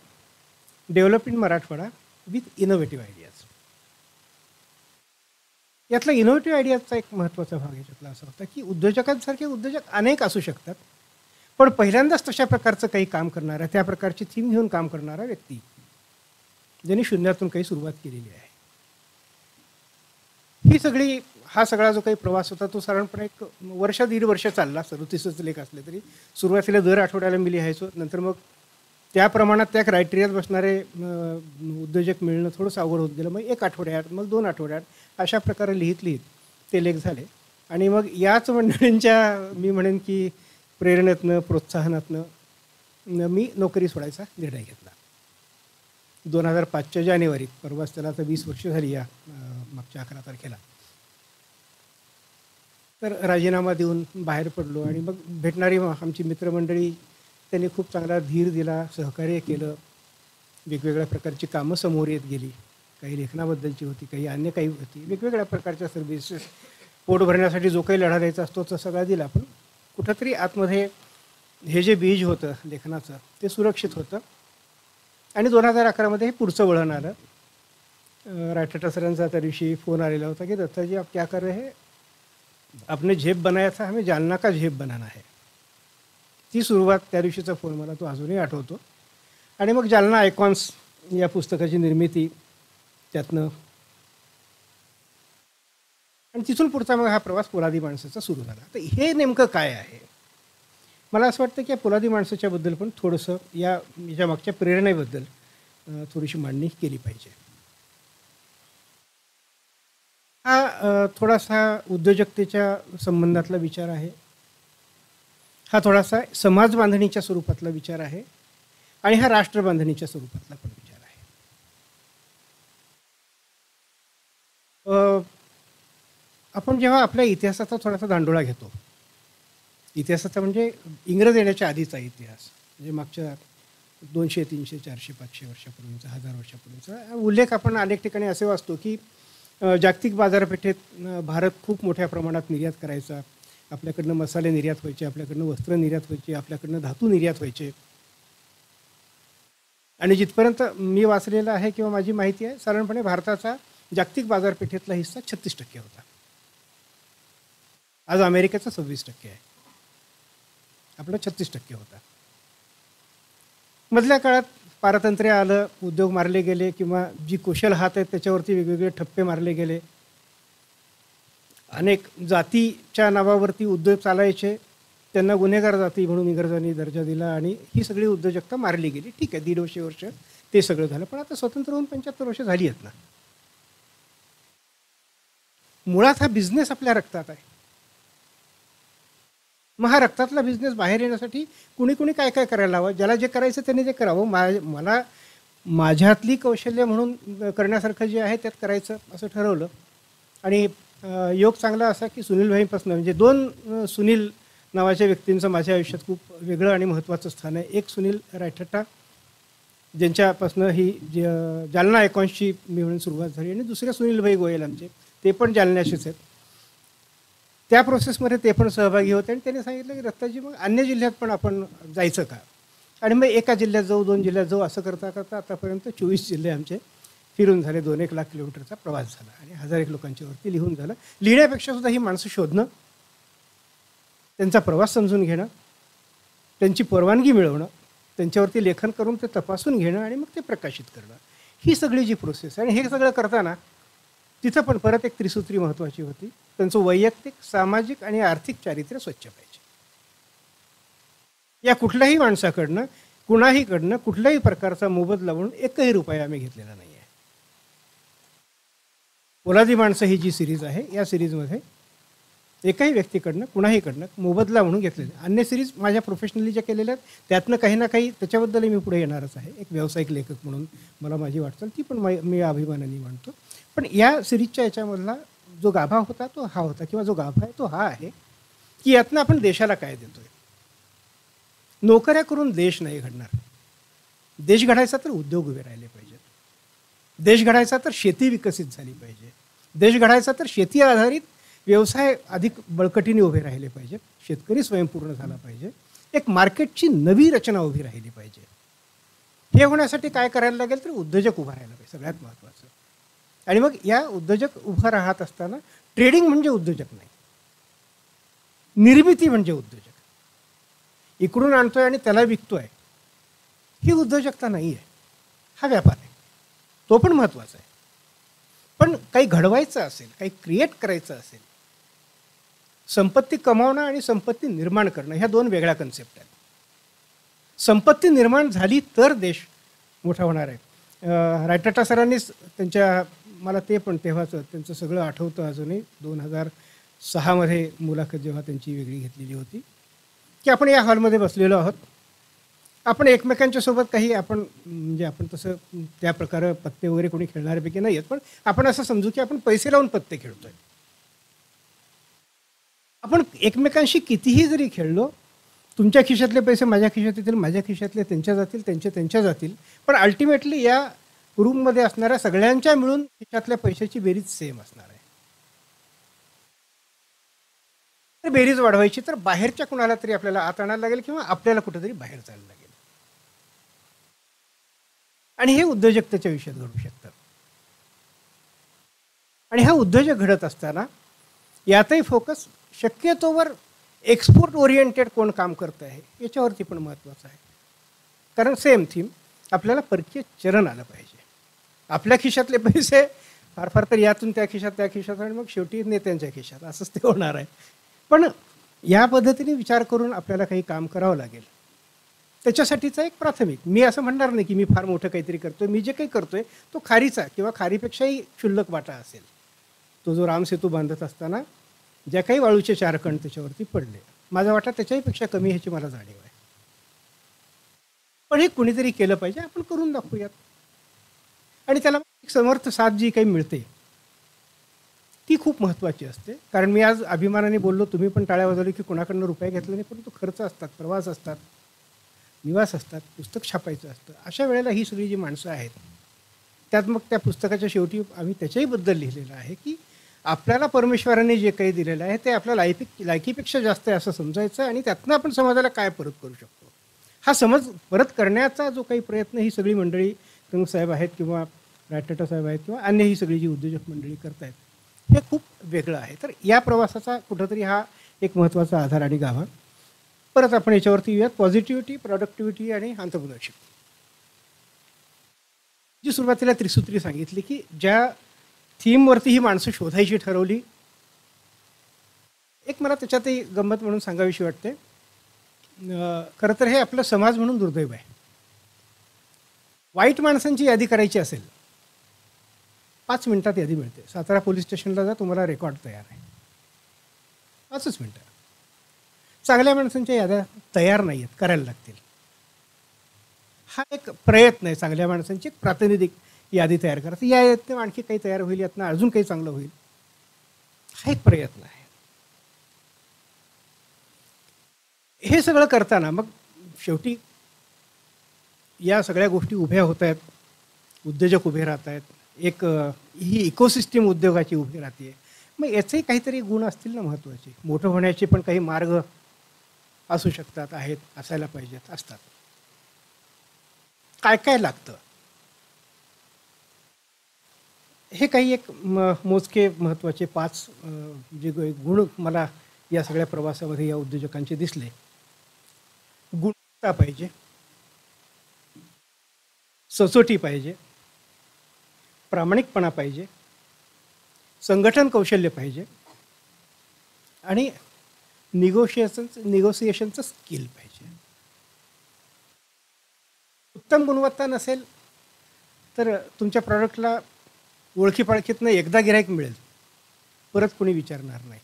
[SPEAKER 1] develop in Marathwada with innovative ideas. यातला इनोव्हेटिव्ह आयडियाजचा एक महत्त्वाचा भाग याच्यातला असा होता की उद्योजकांसारखे उद्योजक अनेक असू शकतात, पण पहिल्यांदाच तशा प्रकारचं काही काम करणारा, त्या प्रकारची थीम घेऊन काम करणारा व्यक्ती ज्यांनी शून्यातून काही सुरुवात केलेली आहे. हा सगळा जो काही प्रवास होता तो साधारणपणे 1-1.5 वर्ष चालला. 37च लेख असले तरी सुरुवातीला दर आठवड्याला मी लिहायचो. नंतर मग त्या प्रमाणात त्या क्रायटेरियात बसणारे उद्योजक मिळणं थोडंसं अवघड होत गेलं. मग 1 आठवड्यात, मग 2 आठवड्यात अशा प्रकारे लिहित ते लेख झाले. आणि मग याच मंडळींच्या मी म्हणेन की प्रेरणेतनं, प्रोत्साहनातनं मी नोकरी सोडायचा निर्णय घेतला. 2005च्या जानेवारीत, परवाच त्याला आता 20 वर्ष झाली या मागच्या 11 तारखेला. तर राजीनामा देऊन बाहेर पडलो. आणि मग भेटणारी आमची मित्रमंडळी त्यांनी खूप चांगला धीर दिला, सहकार्य केलं. वेगवेगळ्या प्रकारची कामं समोर येत गेली. काही लेखनाबद्दलची होती, काही अन्य काही होती. वेगवेगळ्या प्रकारच्या सर्व्हिसेस, पोट भरण्यासाठी जो काही लढा द्यायचा असतो तो सगळा दिला. पण कुठंतरी आतमध्ये हे जे बीज होतं लेखनाचं ते सुरक्षित होतं. आणि 2011मध्ये हे पुढचं वळण आलं. राठटा सरांचा त्या दिवशी फोन आलेला होता की दत्ताजी आप क्या कर रहे हैं, आपने झेप बनाया था, हमें जालना का झेप बनाना है. ती सुरुवात, त्या दिवशीचा फोन मला तो अजूनही आठवतो. आणि मग जालना आयकॉन्स या पुस्तकाची निर्मिती त्यातनं, आणि तिथून पुढचा मग हा प्रवास पोलादी माणसाचा सुरू झाला. तर हे नेमकं काय आहे, मला असं वाटतं की या पोलादी माणसाच्याबद्दल पण थोडंसं याच्या मागच्या प्रेरणेबद्दल थोडीशी मांडणी केली पाहिजे. हा थोडासा उद्योजकतेच्या संबंधातला विचार आहे. हा थोडासा समाज बांधणीच्या स्वरूपातला विचार आहे. आणि हा राष्ट्र बांधणीच्या स्वरूपातला पण विचार आहे. आपण जेव्हा आपल्या इतिहासाचा थोडासा दांडोळा घेतो, इतिहासाचा म्हणजे इंग्रज येण्याच्या आधीचा इतिहास, म्हणजे मागच्या 200, 300, 400, 500 वर्षापूर्वीचा, 1000 वर्षापूर्वीचा उल्लेख आपण अनेक ठिकाणी असे वाचतो की जागतिक बाजारपेठेत भारत खूप मोठ्या प्रमाणात निर्यात करायचा. आपल्याकडनं मसाले निर्यात व्हायचे, आपल्याकडनं वस्त्र निर्यात व्हायचे, आपल्याकडनं धातू निर्यात व्हायचे. आणि जिथपर्यंत मी वाचलेलं आहे किंवा माझी माहिती आहे, साधारणपणे भारताचा जागतिक बाजारपेठेतला हिस्सा 36% होता. आज अमेरिकेचा 26% आहे, आपला 36% होता. मधल्या काळात पारतंत्र्य आलं, उद्योग मारले गेले, किंवा जी कुशल हात आहेत त्याच्यावरती वेगवेगळे ठप्पे मारले गेले. अनेक जातीच्या नावावरती उद्योग चालायचे, त्यांना गुन्हेगार जाती म्हणून इंग्रजांनी दर्जा दिला आणि ही सगळी उद्योजकता मारली गेली. ठीक आहे, 150 वर्ष ते सगळं झालं. पण आता स्वतंत्र होऊन 75 वर्ष झाली आहेत ना. मुळात हा बिझनेस आपल्या रक्तात आहे. मग हा रक्तातला बिझनेस बाहेर येण्यासाठी कुणी कुणी काय काय करायला हवं, ज्याला जे करायचं त्यांनी ते करावं. मला माझ्यातली कौशल्य म्हणून करण्यासारखं जे आहे त्यात करायचं असं ठरवलं. आणि योग चांगला असा की सुनीलभाईंपासून, म्हणजे 2 सुनील नावाच्या व्यक्तींचं माझ्या आयुष्यात खूप वेगळं आणि महत्त्वाचं स्थान आहे. एक सुनील राठटा, ज्यांच्यापासून ही जालना आयकॉन्सची मी म्हणून सुरुवात झाली, आणि दुसरे सुनीलभाई गोयल आमचे, ते पण जालन्याशीच आहेत. त्या प्रोसेसमध्ये ते पण सहभागी होते. आणि त्यांनी सांगितलं की दत्ताजी मग अन्य जिल्ह्यात पण आपण जायचं का. आणि मग एका जिल्ह्यात जाऊ, 2 जिल्ह्यात जाऊ, असं करता करता आतापर्यंत 24 जिल्हे आमचे फिरून झाले. 2-1 लाख किलोमीटरचा प्रवास झाला आणि 1000 लोकांच्या वरती लिहून झालं. लिहिण्यापेक्षा सुद्धा ही माणसं शोधणं, त्यांचा प्रवास समजून घेणं, त्यांची परवानगी मिळवणं, त्यांच्यावरती लेखन करून ते तपासून घेणं आणि मग ते प्रकाशित करणं, ही सगळी जी प्रोसेस आहे. आणि हे सगळं करताना तिथं पण परत एक त्रिसूत्री महत्त्वाची होती. त्यांचं वैयक्तिक, सामाजिक आणि आर्थिक चारित्र्य स्वच्छ पाहिजे. या कुठल्याही माणसाकडनं, कुणाहीकडनं कुठल्याही प्रकारचा मोबदला म्हणून 1ही रुपया आम्ही घेतलेला नाही आहे. पोलादी माणसं ही जी सिरीज आहे, या सिरीजमध्ये एकाही व्यक्तीकडनं कुणाहीकडनं मोबदला म्हणून घेतलेले. अन्य सिरीज माझ्या प्रोफेशनली ज्या केलेल्या आहेत त्यातनं काही ना काही त्याच्याबद्दलही मी पुढे येणारच आहे. एक व्यावसायिक लेखक म्हणून मला माझी वाटचाल ती पण मी अभिमानाने मानतो. पण या सिरीजच्या याच्यामधला जो गाभा होता तो हा होता, किंवा जो गाभा आहे तो हा आहे की यातनं आपण देशाला काय देतोय. नोकऱ्या करून देश नाही घडणार. देश घडायचा तर उद्योग उभे राहिले पाहिजेत. देश घडायचा तर शेती विकसित झाली पाहिजे. देश घडायचा तर शेती आधारित व्यवसाय अधिक बळकटीने उभे राहिले पाहिजेत. शेतकरी स्वयंपूर्ण झाला पाहिजे. एक मार्केटची नवी रचना उभी राहिली पाहिजे. हे होण्यासाठी काय करायला लागेल तर उद्योजक उभा राहायला पाहिजे, सगळ्यात महत्त्वाचं. आणि मग या उद्योजक उभा राहत असताना ट्रेडिंग म्हणजे उद्योजक नाही, निर्मिती म्हणजे उद्योजक. इकडून आणतोय आणि त्याला विकतोय ही उद्योजकता नाही आहे, हा व्यापार आहे. तो पण महत्त्वाचा आहे. पण काही घडवायचं असेल, काही क्रिएट करायचं असेल, संपत्ती कमावणं आणि संपत्ती निर्माण करणं ह्या दोन वेगळ्या कन्सेप्ट आहेत. संपत्ती निर्माण झाली तर देश मोठा होणार आहे. रायटाटा सरांनीच त्यांच्या, मला ते पण तेव्हाचं त्यांचं सगळं आठवतं अजूनही, 2006मध्ये मुलाखत जेव्हा त्यांची वेगळी घेतलेली होती, की आपण या हॉलमध्ये बसलेलो आहोत. आपण एकमेकांच्या सोबत काही आपण म्हणजे आपण तसं त्या प्रकारे पत्ते वगैरे कोणी खेळणाऱ्यापैकी नाही आहेत, पण आपण असं समजू की आपण पैसे लावून पत्ते खेळतोय. आपण एकमेकांशी कितीही जरी खेळलो, तुमच्या खिशातले पैसे माझ्या खिशात येतील, माझ्या खिशातले त्यांच्या जातील, त्यांच्या जातील, पण अल्टिमेटली या रूममध्ये असणाऱ्या सगळ्यांच्या मिळून खिशातल्या पैशाची बेरीज सेम असणार आहे. तर बेरीज वाढवायची तर बाहेरच्या कुणाला तरी आपल्याला आत आणायला लागेल किंवा आपल्याला कुठेतरी बाहेर जायला लागेल. आणि हे उद्योजकतेच्या विषयात घडू शकतात. आणि हा उद्योजक घडत असताना यातही फोकस शक्यतोवर एक्सपोर्ट ओरिएंटेड कोण काम करतं आहे याच्यावरती पण महत्त्वाचं आहे. कारण सेम थीम, आपल्याला परकीय चरण आलं पाहिजे. आपल्या खिशातले पैसे फार फार तर यातून त्या खिशात आणि मग शेवटी नेत्यांच्या खिशात, असंच ते होणार आहे. पण या पद्धतीने विचार करून आपल्याला काही काम करावं लागेल. त्याच्यासाठीचा एक प्राथमिक, मी असं म्हणणार नाही की मी फार मोठं काहीतरी करतोय. मी जे काही करतोय तो खारीचा किंवा खारीपेक्षाही क्षुल्लक वाटा असेल. तो जो रामसेतू बांधत असताना ज्या काही वाळूचे 4 कण त्याच्यावरती पडले, माझा वाटा त्याच्याहीपेक्षा कमी ह्याची मला जाणीव आहे. पण हे कुणीतरी केलं पाहिजे, आपण करून दाखवूयात. आणि त्याला एक समर्थ साथ जी काही मिळते ती खूप महत्त्वाची असते. कारण मी आज अभिमानाने बोललो, तुम्ही पण टाळ्या वाजवली की कोणाकडनं रुपये घेतले नाही, परंतु खर्च असतात, प्रवास असतात, निवास असतात, पुस्तक छापायचं असतं. अशा वेळेला ही सगळी जी माणसं आहेत, त्यात मग त्या पुस्तकाच्या शेवटी आम्ही त्याच्याहीबद्दल लिहिलेलं आहे की आपल्याला परमेश्वराने जे काही दिलेलं आहे ते आपल्या लायकीपेक्षा जास्त आहे असं समजायचं आणि त्यातनं आपण समाजाला काय परत करू शकतो, हा समज परत करण्याचा जो काही प्रयत्न ही सगळी मंडळी, कंगसाहेब आहेत किंवा रायटाटा साहेब आहेत किंवा अन्य ही सगळी जी उद्योजक मंडळी करत आहेत, हे खूप वेगळं आहे. तर या प्रवासाचा कुठंतरी हा एक महत्त्वाचा आधार आणि गाभा. परत आपण याच्यावरती येऊयात, पॉझिटिव्हिटी, प्रॉडक्टिव्हिटी आणि एंटरप्रेन्योरशिप. जी सुरुवातीला त्रिसूत्री सांगितली की ज्या थीमवरती ही माणसं शोधायची ठरवली, एक मला त्याच्यातही गंमत म्हणून सांगावीशी वाटते. खरं तर हे आपलं समाज म्हणून दुर्दैव आहे. वाईट माणसांची यादी करायची असेल, 5 मिनिटात यादी मिळते. सातारा पोलीस स्टेशनला जा, तुम्हाला रेकॉर्ड तयार आहे, 5च मिनटं. चांगल्या माणसांच्या याद्या तयार नाही आहेत, करायला लागतील. हा एक प्रयत्न आहे चांगल्या माणसांची एक प्रातिनिधिक यादी तयार करायची. या यातनं आणखी काही तयार होईल, यातनं अजून काही चांगलं होईल, हा एक प्रयत्न आहे. हे सगळं करताना मग शेवटी या सगळ्या गोष्टी उभ्या होत आहेत, उद्योजक उभे राहत आहेत, एक ही इकोसिस्टीम उद्योगाची उभी राहते. मग याचेही काहीतरी गुण असतील ना महत्त्वाचे. मोठं होण्याचे पण काही मार्ग असू शकतात, आहेत, असायला पाहिजेत, असतात. काय काय लागतं हे काही एक मोजके महत्त्वाचे 5 जे गुण मला या सगळ्या प्रवासामध्ये या उद्योजकांचे दिसले. गुणवत्ता पाहिजे, सचोटी पाहिजे, प्रामाणिकपणा पाहिजे, संघटन कौशल्य पाहिजे आणि निगोशिएशनचं स्किल पाहिजे. उत्तम गुणवत्ता नसेल तर तुमच्या प्रॉडक्टला ओळखीपाळखीतनं एकदा गिऱ्हाईक मिळेल, परत कोणी विचारणार नाही.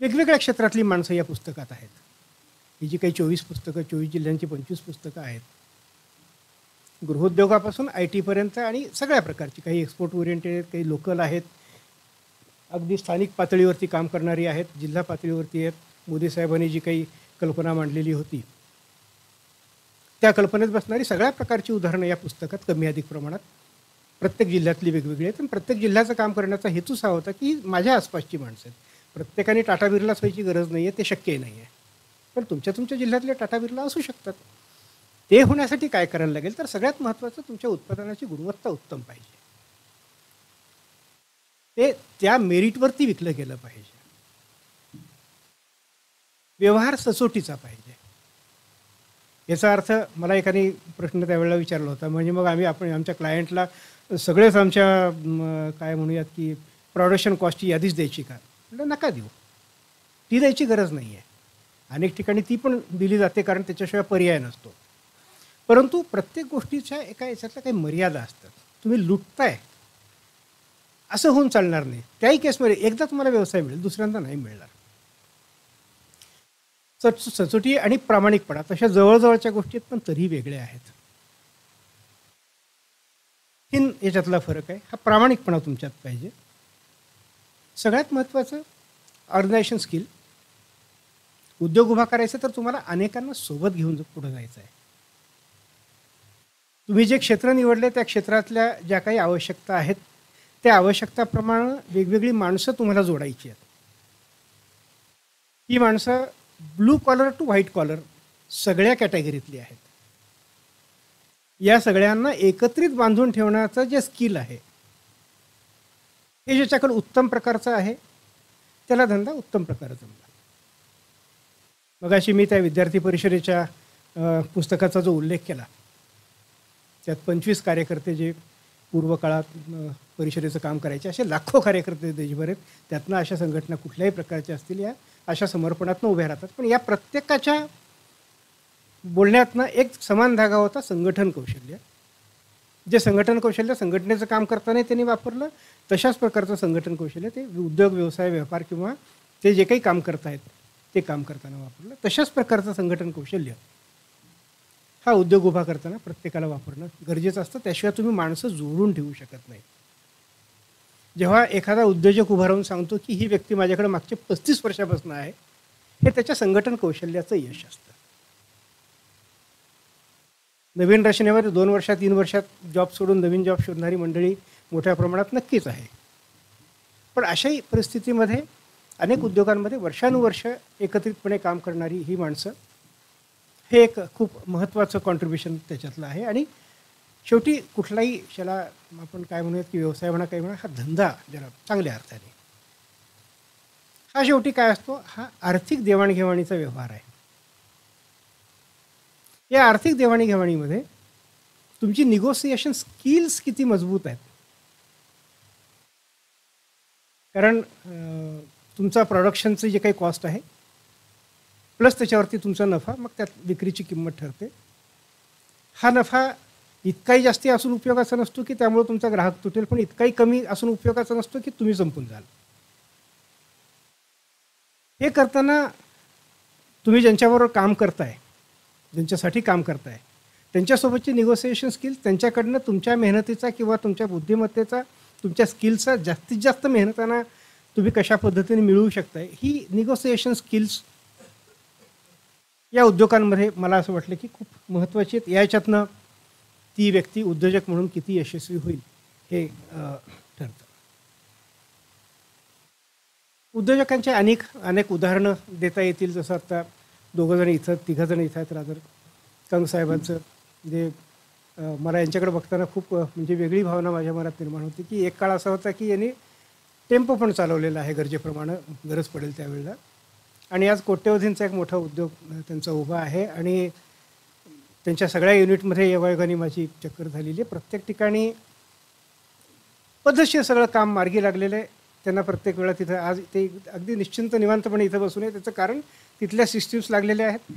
[SPEAKER 1] वेगवेगळ्या क्षेत्रातली माणसं या पुस्तकात आहेत. ही जी काही 24 पुस्तकं, 24 जिल्ह्यांची 25 पुस्तकं आहेत. गृहोद्योगापासून IT पर्यंत आणि सगळ्या प्रकारची, काही एक्सपोर्ट ओरिएंटेड आहेत, काही लोकल आहेत, अगदी स्थानिक पातळीवरती काम करणारी आहेत, जिल्हा पातळीवरती आहेत. मोदी साहेबांनी जी काही कल्पना मांडलेली होती त्या कल्पनेत बसणारी सगळ्या प्रकारची उदाहरणं या पुस्तकात कमी अधिक प्रमाणात प्रत्येक जिल्ह्यातली वेगवेगळी आहेत. आणि प्रत्येक जिल्ह्याचं काम करण्याचा हेतूच हा होता की माझ्या आसपासची माणसं आहेत. प्रत्येकाने टाटा बिर्लाच व्हायची गरज नाही आहे, ते शक्यही नाही आहे. पण तुमच्या जिल्ह्यातले टाटा बिर्ला असू शकतात. ते होण्यासाठी काय करायला लागेल, तर सगळ्यात महत्त्वाचं तुमच्या उत्पादनाची गुणवत्ता उत्तम पाहिजे. ते त्या मेरिटवरती विकलं गेलं पाहिजे. व्यवहार सचोटीचा पाहिजे. याचा अर्थ मला एकाने प्रश्न त्यावेळेला विचारला होता, म्हणजे मग आपण आमच्या क्लायंटला सगळेच आमच्या काय म्हणूयात की प्रोडक्शन कॉस्टची यादीच द्यायची का? म्हटलं नका देऊ, ती द्यायची गरज नाही आहे. अनेक ठिकाणी ती पण दिली जाते कारण त्याच्याशिवाय पर्याय नसतो. परंतु प्रत्येक गोष्टीच्या एका याच्यातल्या काही मर्यादा असतात. तुम्ही लुटताय असं होऊन चालणार नाही. त्याही केसमध्ये एकदा तुम्हाला व्यवसाय मिळेल, दुसऱ्यांदा नाही मिळणार. सचोटी आणि प्रामाणिकपणा तशा जवळजवळच्या गोष्टी आहेत, पण तरीही वेगळ्या आहेत. याच्यातला फरक आहे. हा प्रामाणिकपणा तुमच्यात पाहिजे. सगळ्यात महत्त्वाचं ऑर्गनायझेशन स्किल. उद्योग उभा करायचा तर तुम्हाला अनेकांना सोबत घेऊन पुढे जायचं आहे. तुम्ही जे क्षेत्र निवडले त्या क्षेत्रातल्या ज्या काही आवश्यकता आहेत त्या आवश्यकताप्रमाणे वेगवेगळी माणसं तुम्हाला जोडायची आहेत. ही माणसं blue collar to white collar सगळ्या कॅटेगरीतली आहेत. या सगळ्यांना एकत्रित बांधून ठेवण्याचं जे स्किल आहे हे ज्याच्याकडे उत्तम प्रकारचं आहे त्याला धंदा उत्तम प्रकारे जमला. मगाशी मी त्या विद्यार्थी परिषदेच्या पुस्तकाचा जो उल्लेख केला त्यात 25 कार्यकर्ते जे पूर्व काळात परिषदेचं काम करायचे, असे लाखो कार्यकर्ते देशभर आहेत. त्यातनं अशा संघटना कुठल्याही प्रकारच्या असतील या अशा समर्पणातनं उभ्या राहतात. पण या प्रत्येकाच्या बोलण्यातनं एक समान धागा होता, संघटन कौशल्य. जे संघटन कौशल्य संघटनेचं काम करताना त्यांनी वापरलं, तशाच प्रकारचं संघटन कौशल्य ते उद्योग व्यवसाय व्यापार किंवा ते जे काही काम करतायत ते काम करताना वापरलं. तशाच प्रकारचं संघटन कौशल्य हा उद्योग उभा करताना प्रत्येकाला वापरणं गरजेचं असतं. त्याशिवाय तुम्ही माणसं जोडून ठेवू शकत नाही. जेव्हा एखादा उद्योजक उभा राहून सांगतो की ही व्यक्ती माझ्याकडे मागचे 35 वर्षापासून आहे, हे त्याच्या संघटन कौशल्याचं यश असतं. नवीन रचनेवर 2 वर्षात 3 वर्षात जॉब सोडून नवीन जॉब शोधणारी मंडळी मोठ्या प्रमाणात नक्कीच आहे. पण अशाही परिस्थितीमध्ये अनेक उद्योगांमध्ये वर्षानुवर्ष एकत्रितपणे काम करणारी ही माणसं हे एक खूप महत्त्वाचं कॉन्ट्रीब्युशन त्याच्यातलं आहे. आणि शेवटी कुठलाही त्याला आपण काय म्हणूयात की व्यवसाय म्हणा काही म्हणा, हा धंदा जरा चांगल्या अर्थाने हा शेवटी काय असतो, हा आर्थिक देवाणघेवाणीचा व्यवहार आहे. या आर्थिक देवाणघेवाणीमध्ये तुमची निगोसिएशन स्किल्स किती मजबूत आहेत. कारण तुमचा प्रोडक्शनचं जे काही कॉस्ट आहे प्लस त्याच्यावरती तुमचा नफा, मग त्यात विक्रीची किंमत ठरते. हा नफा इतकाही जास्ती असून उपयोगाचा नसतो की त्यामुळे तुमचा ग्राहक तुटेल, पण इतकाही कमी असून उपयोगाचा नसतो की तुम्ही संपून जाल. हे करताना तुम्ही ज्यांच्याबरोबर काम करताय, ज्यांच्यासाठी काम करताय, त्यांच्यासोबतची निगोसिएशन स्किल, त्यांच्याकडनं तुमच्या मेहनतीचा किंवा तुमच्या बुद्धिमत्तेचा, तुमच्या स्किल्सचा जास्तीत जास्त मेहनताना तुम्ही कशा पद्धतीने मिळवू शकताय, ही निगोसिएशन स्किल्स या उद्योगांमध्ये मला असं वाटलं की खूप महत्त्वाची आहेत. याच्यातनं ती व्यक्ती उद्योजक म्हणून किती यशस्वी होईल हे ठरतं. उद्योजकांचे अनेक उदाहरणं देता येतील. जसं आता 2 जण इथं 3 जण इथं आहेत. रादर कंग साहेबांचं जे मला यांच्याकडे बघताना खूप म्हणजे वेगळी भावना माझ्या मनात निर्माण होती की एक काळ असा होता की यांनी टेम्पो पण चालवलेला आहे गरजेप्रमाणे, गरज पडेल त्यावेळेला. आणि आज कोट्यवधींचा एक मोठा उद्योग त्यांचा उभा आहे आणि त्यांच्या सगळ्या युनिटमध्ये योगायोगाने माझी चक्कर झालेली आहे. प्रत्येक ठिकाणी पद्धतशीर सगळं काम मार्गी लागलेलं आहे. त्यांना प्रत्येक वेळा तिथं आज ते अगदी निश्चिंत निवांतपणे इथं बसून आहे. त्याचं कारण तिथल्या सिस्टीम्स लागलेल्या आहेत,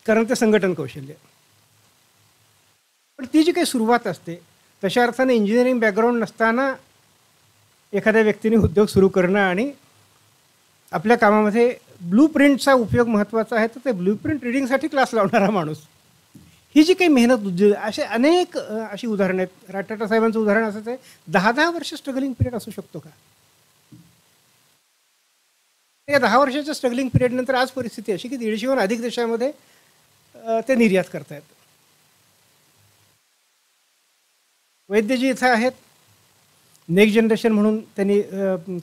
[SPEAKER 1] कारण ते संघटन कौशल्य. पण ती जी काही सुरुवात असते तशा अर्थाने इंजिनिअरिंग बॅकग्राऊंड नसताना एखाद्या व्यक्तीने उद्योग सुरू करणं आणि आपल्या कामामध्ये ब्लूप्रिंटचा उपयोग महत्त्वाचा आहे, तर ते ब्लूप्रिंट रीडिंगसाठी क्लास लावणारा माणूस. ही जी काही मेहनत असे अनेक अशी उदाहरणं आहेत. टाटा साहेबांचं उदाहरण असंच आहे. 10-10 वर्ष स्ट्रगलिंग पिरियड असू शकतो का? या 10 वर्षाच्या स्ट्रगलिंग पिरियडनंतर आज परिस्थिती अशी की 150हून अधिक देशामध्ये ते निर्यात करतायत. वैद्यजी इथं आहेत. नेक्स्ट जनरेशन म्हणून त्यांनी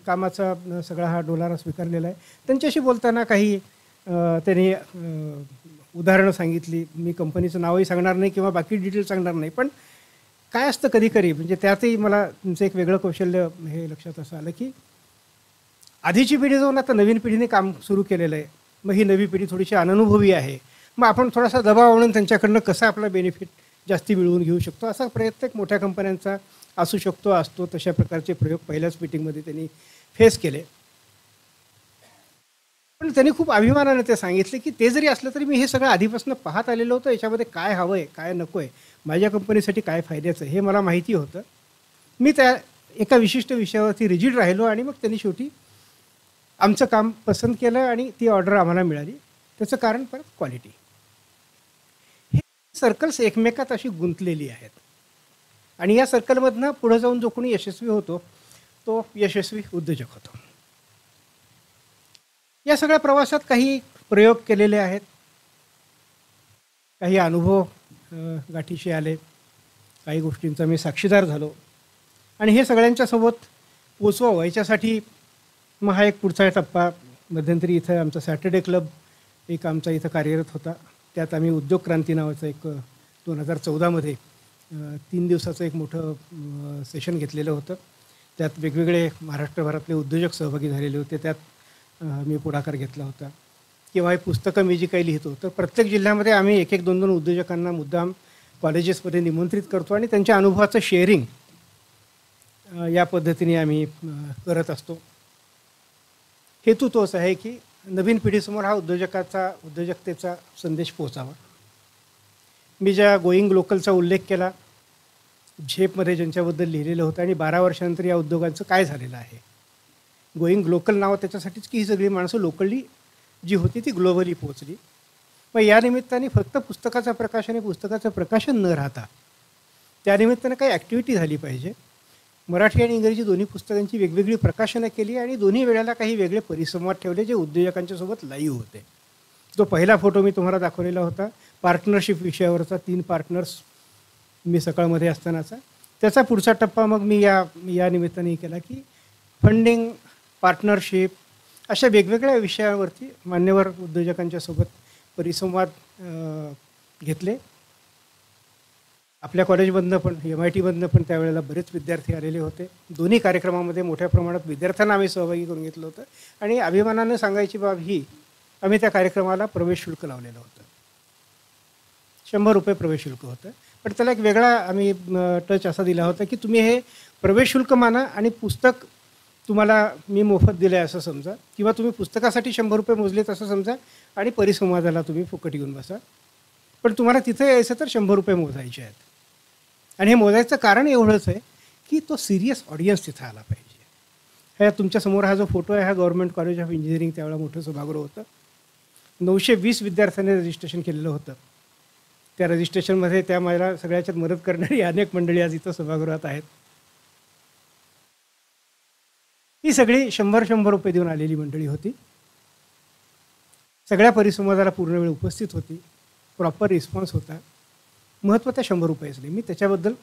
[SPEAKER 1] कामाचा सगळा हा डोलारा स्वीकारलेला आहे. त्यांच्याशी बोलताना काही त्यांनी उदाहरणं सांगितली. मी कंपनीचं नावही सांगणार नाही किंवा बाकी डिटेल सांगणार नाही. पण काय असतं कधी म्हणजे त्यातही मला तुमचं एक वेगळं कौशल्य हे लक्षात असं आलं की आधीची पिढी जाऊन आता नवीन पिढीने काम सुरू केलेलं आहे. मग ही नवी पिढी थोडीशी अननुभवी आहे. मग आपण थोडासा दबाव आणून त्यांच्याकडनं कसा आपला बेनिफिट जास्ती मिळवून घेऊ शकतो असा प्रयत्न मोठ्या कंपन्यांचा असू शकतो, असतो. तशा प्रकारचे प्रयोग पहिल्याच मीटिंगमध्ये त्यांनी फेस केले. पण त्यांनी खूप अभिमानाने ते सांगितले की ते जरी असलं तरी मी हे सगळं आधीपासून पाहत आलेलो होतं. याच्यामध्ये काय हवं आहे, काय नको आहे, माझ्या कंपनीसाठी काय फायद्याचं हे मला माहिती होतं. मी त्या एका विशिष्ट विषयावरती रिजिड राहिलो आणि मग त्यांनी शेवटी आमचं काम पसंत केलं आणि ती ऑर्डर आम्हाला मिळाली. त्याचं कारण परत क्वालिटी. हे सर्कल्स एकमेकात अशी गुंतलेली आहेत आणि या सर्कलमधनं पुढे जाऊन जो कोणी यशस्वी होतो तो यशस्वी उद्योजक होतो. या सगळ्या प्रवासात काही प्रयोग केलेले आहेत, काही अनुभव गाठीशी आले, काही गोष्टींचा मी साक्षीदार झालो आणि हे सगळ्यांच्यासोबत पोचवावं याच्यासाठी मग हा एक पुढचा टप्पा. मध्यंतरी इथं आमचा सॅटर्डे क्लब एक आमचा इथं कार्यरत होता. त्यात आम्ही उद्योग क्रांती नावाचं एक 2014मध्ये 3 दिवसाचं एक मोठं सेशन घेतलेलं होतं. त्यात वेगवेगळे महाराष्ट्रभरातले उद्योजक सहभागी झालेले होते. त्यात मी पुढाकार घेतला होता. किंवा ही पुस्तकं मी जी काही लिहितो तर प्रत्येक जिल्ह्यामध्ये आम्ही 1-1, 2-2 उद्योजकांना मुद्दाम कॉलेजेसमध्ये निमंत्रित करतो आणि त्यांच्या अनुभवाचं शेअरिंग या पद्धतीने आम्ही करत असतो. हेतू तोच आहे की नवीन पिढीसमोर हा उद्योजकतेचा संदेश पोहोचावा. मी ज्या गोईंग लोकलचा उल्लेख केला, झेपमध्ये ज्यांच्याबद्दल लिहिलेलं होतं आणि 12 वर्षानंतर या उद्योगांचं काय झालेलं आहे. गोईंग लोकल नाव त्याच्यासाठीच की ही सगळी माणसं लोकली जी होती ती ग्लोबली पोहोचली. मग या निमित्ताने फक्त पुस्तकाचं प्रकाशन न राहता त्यानिमित्तानं काही ॲक्टिव्हिटी झाली पाहिजे. मराठी आणि इंग्रजी दोन्ही पुस्तकांची वेगवेगळी प्रकाशनं केली आणि दोन्ही वेळेला काही वेगळे परिसंवाद ठेवले जे उद्योजकांच्या सोबत लाईव्ह होते. जो पहिला फोटो मी तुम्हाला दाखवलेला होता पार्टनरशिप विषयावरचा 3 पार्टनर्स मी सकाळमध्ये असतानाचा, त्याचा पुढचा टप्पा मग मी या निमित्ताने केला की फंडिंग, पार्टनरशिप अशा वेगवेगळ्या विषयावरती मान्यवर उद्योजकांच्या सोबत परिसंवाद घेतले. आपल्या कॉलेजमधनं पण MITमधनं पण त्यावेळेला बरेच विद्यार्थी आलेले होते. दोन्ही कार्यक्रमामध्ये मोठ्या प्रमाणात विद्यार्थ्यांना आम्ही सहभागी करून घेतलं होतं आणि अभिमानानं सांगायची बाब ही आम्ही त्या कार्यक्रमाला प्रवेश शुल्क लावलेलं होतं. ₹100 प्रवेश शुल्क होतं. पण त्याला एक वेगळा आम्ही टच असा दिला होता की तुम्ही हे प्रवेश शुल्क माना आणि पुस्तक तुम्हाला मी मोफत दिलं आहे असं समजा, किंवा तुम्ही पुस्तकासाठी ₹100 मोजलेत असं समजा आणि परिसंवादाला तुम्ही फुकट येऊन बसा. पण तुम्हाला तिथं यायचं तर ₹100 मोजायचे आहेत. आणि हे मोजायचं कारण एवढंच आहे की तो सिरियस ऑडियन्स तिथं आला पाहिजे. ह्या तुमच्यासमोर हा जो फोटो आहे हा गव्हर्नमेंट कॉलेज ऑफ इंजिनिअरिंग त्यावेळेला मोठं सभागृह होतं. 920 विद्यार्थ्यांनी रजिस्ट्रेशन केलेलं होतं. त्या रजिस्ट्रेशनमध्ये त्या मला सगळ्याच्यात मदत करणारी अनेक मंडळी आज इथं सभागृहात आहेत. ही सगळी ₹100 देऊन आलेली मंडळी होती. सगळ्या परिसंवादाला पूर्ण वेळ उपस्थित होती. प्रॉपर रिस्पॉन्स होता. महत्त्व त्या ₹100 नाही. मी त्याच्याबद्दल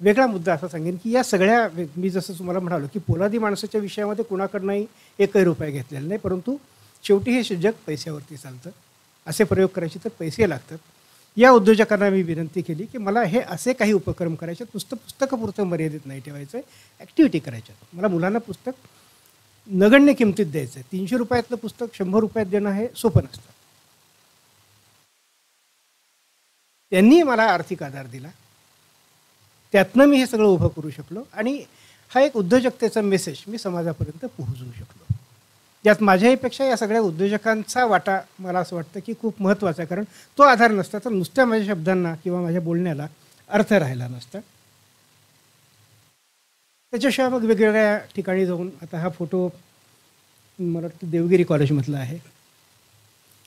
[SPEAKER 1] वेगळा मुद्दा असा सांगेन की या सगळ्या मी जसं तुम्हाला म्हणालो की पोलादी माणसाच्या विषयामध्ये कुणाकडनंही ₹1 घेतलेला नाही, परंतु शेवटी हे जग पैशावरती चालतं. असे प्रयोग करायचे तर पैसे लागतात. या उद्योजकांना मी विनंती केली की मला हे असे काही उपक्रम करायचे, पुस्तकापुरतं मर्यादित नाही ठेवायचं आहे, ॲक्टिव्हिटी करायच्या. मला मुलांना पुस्तक नगण्य किमतीत द्यायचं आहे. ₹300 पुस्तक ₹100 देणं हे सोपं नसतं. त्यांनी मला आर्थिक आधार दिला. त्यातनं मी हे सगळं उभं करू शकलो आणि हा एक उद्योजकतेचा मेसेज मी समाजापर्यंत पोहोचवू शकलो. यात माझ्याहीपेक्षा या सगळ्या उद्योजकांचा वाटा मला असं वाटतं की खूप महत्त्वाचा आहे. कारण तो आधार नसता तर नुसत्या माझ्या शब्दांना किंवा माझ्या बोलण्याला अर्थ राहिला नसता. त्याच्याशिवाय मग वेगवेगळ्या ठिकाणी जाऊन आता हा फोटो मला वाटतं देवगिरी कॉलेजमधलं आहे.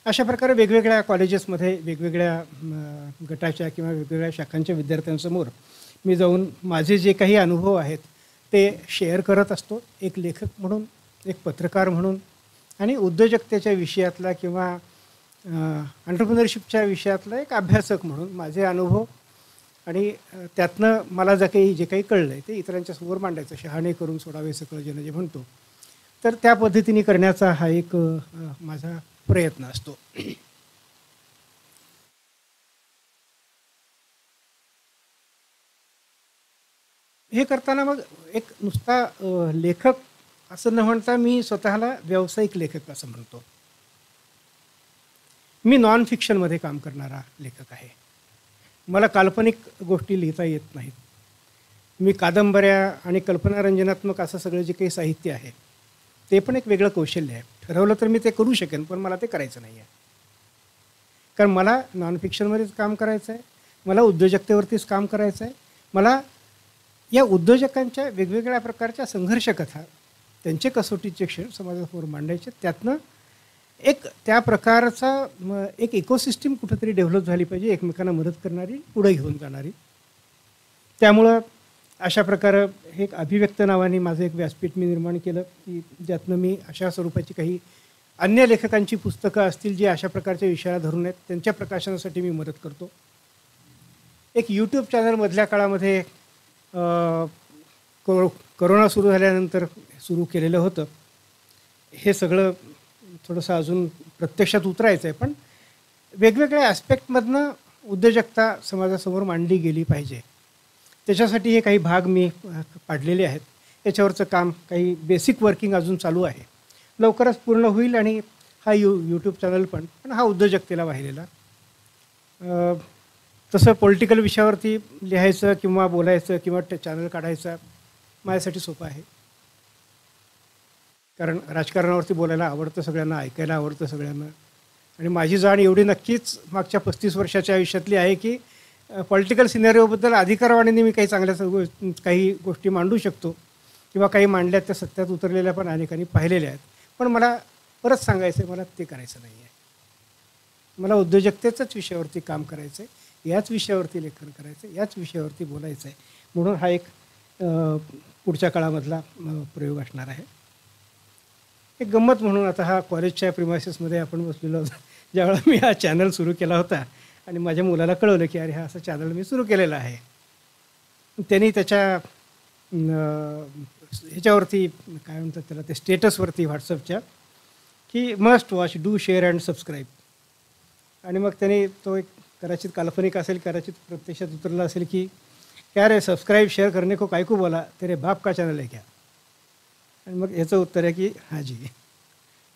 [SPEAKER 1] अशा प्रकारे वेगवेगळ्या कॉलेजेसमध्ये वेगवेगळ्या गटाच्या किंवा वेगवेगळ्या शाखांच्या विद्यार्थ्यांसमोर मी जाऊन माझे जे काही अनुभव आहेत ते शेअर करत असतो. एक लेखक म्हणून, एक पत्रकार म्हणून आणि उद्योजकतेच्या विषयातला किंवा एंटरप्रेन्योरशिपच्या विषयातला एक अभ्यासक म्हणून माझे अनुभव आणि त्यातनं मला जे काही कळलं आहे ते इतरांच्या समोर मांडायचं. शहाणे करून सोडावे सकळ जन जे म्हणतो, तर त्या पद्धतीने करण्याचा हा एक माझा प्रयत्न असतो. हे करताना मग एक नुसता लेखक असं न म्हणता मी स्वतःला व्यावसायिक लेखक असं म्हणतो. मी नॉन फिक्शनमध्ये काम करणारा लेखक आहे. मला काल्पनिक गोष्टी लिहिता येत नाहीत. मी कादंबऱ्या आणि कल्पनारंजनात्मक असं सगळं जे काही साहित्य आहे ते पण एक वेगळं कौशल्य आहे. ठरवलं तर मी ते करू शकेन, पण मला ते करायचं नाही आहे. कारण मला नॉन फिक्शनमध्येच काम करायचं आहे, मला उद्योजकतेवरतीच काम करायचं आहे. मला या उद्योजकांच्या वेगवेगळ्या प्रकारच्या संघर्ष कथा, त्यांचे कसोटीचे क्षण समाजासमोर मांडायचे. त्यातनं एक त्या प्रकारचा एक इकोसिस्टीम कुठंतरी डेव्हलप झाली पाहिजे, एकमेकांना मदत करणारी, पुढे घेऊन जाणारी. त्यामुळं अशा प्रकारे हे एक अभिव्यक्त नावाने माझं एक व्यासपीठ मी निर्माण केलं की ज्यातनं मी अशा स्वरूपाची काही अन्य लेखकांची पुस्तकं असतील जी अशा प्रकारच्या विषयाला धरून आहेत त्यांच्या प्रकाशनासाठी मी मदत करतो. एक यूट्यूब चॅनलमधल्या काळामध्ये कोरोना सुरू झाल्यानंतर सुरू केलेलं होतं. हे सगळं थोडंसं अजून प्रत्यक्षात उतरायचं आहे, पण वेगवेगळ्या ॲस्पेक्टमधनं उद्योजकता समाजासमोर मांडली गेली पाहिजे. त्याच्यासाठी हे काही भाग मी पाडलेले आहेत. याच्यावरचं काम काही बेसिक वर्किंग अजून चालू आहे. लवकरच पूर्ण होईल आणि हा यूट्यूब चॅनल पण हा उद्योजकतेला वाहिलेला. तसं पॉलिटिकल विषयावरती लिहायचं किंवा बोलायचं किंवा चॅनल काढायचं माझ्यासाठी सोपं आहे. कारण राजकारणावरती बोलायला आवडतं सगळ्यांना, ऐकायला आवडतं सगळ्यांना. आणि माझी जाण एवढी नक्कीच मागच्या 35 वर्षाच्या आयुष्यातली आहे की पॉलिटिकल सिनेरिओबद्दल अधिकारवाणीने मी काही चांगल्या काही गोष्टी मांडू शकतो किंवा काही मांडल्यात त्या सत्यात उतरलेल्या पण अनेकांनी पाहिलेल्या आहेत. पण मला परत सांगायचं आहे, मला ते करायचं नाही आहे. मला उद्योजकतेच्याच विषयावरती काम करायचं आहे, याच विषयावरती लेखन करायचं आहे, याच विषयावरती बोलायचं आहे. म्हणून हा एक पुढच्या काळामधला प्रयोग असणार आहे. एक गंमत म्हणून आता हा कॉलेजच्या प्रिमायसेसमध्ये आपण बसलेलो होतो ज्यावेळेला मी हा चॅनल सुरू केला होता आणि माझ्या मुलाला कळवलं की अरे हा असं चॅनल मी सुरू केलेला आहे. त्यांनी त्याच्या ह्याच्यावरती काय म्हणतात त्याला, ते स्टेटसवरती व्हॉट्सअपच्या की must watch, do share and subscribe. आणि मग त्याने तो एक कदाचित काल्पनिक असेल, कदाचित प्रत्यक्षात उतरला असेल की क्या रे सबस्क्राईब शेअर करने को काय को बोला, तेरे बाप का चॅनल आहे क्या. आणि मग याचं उत्तर आहे की हां जी.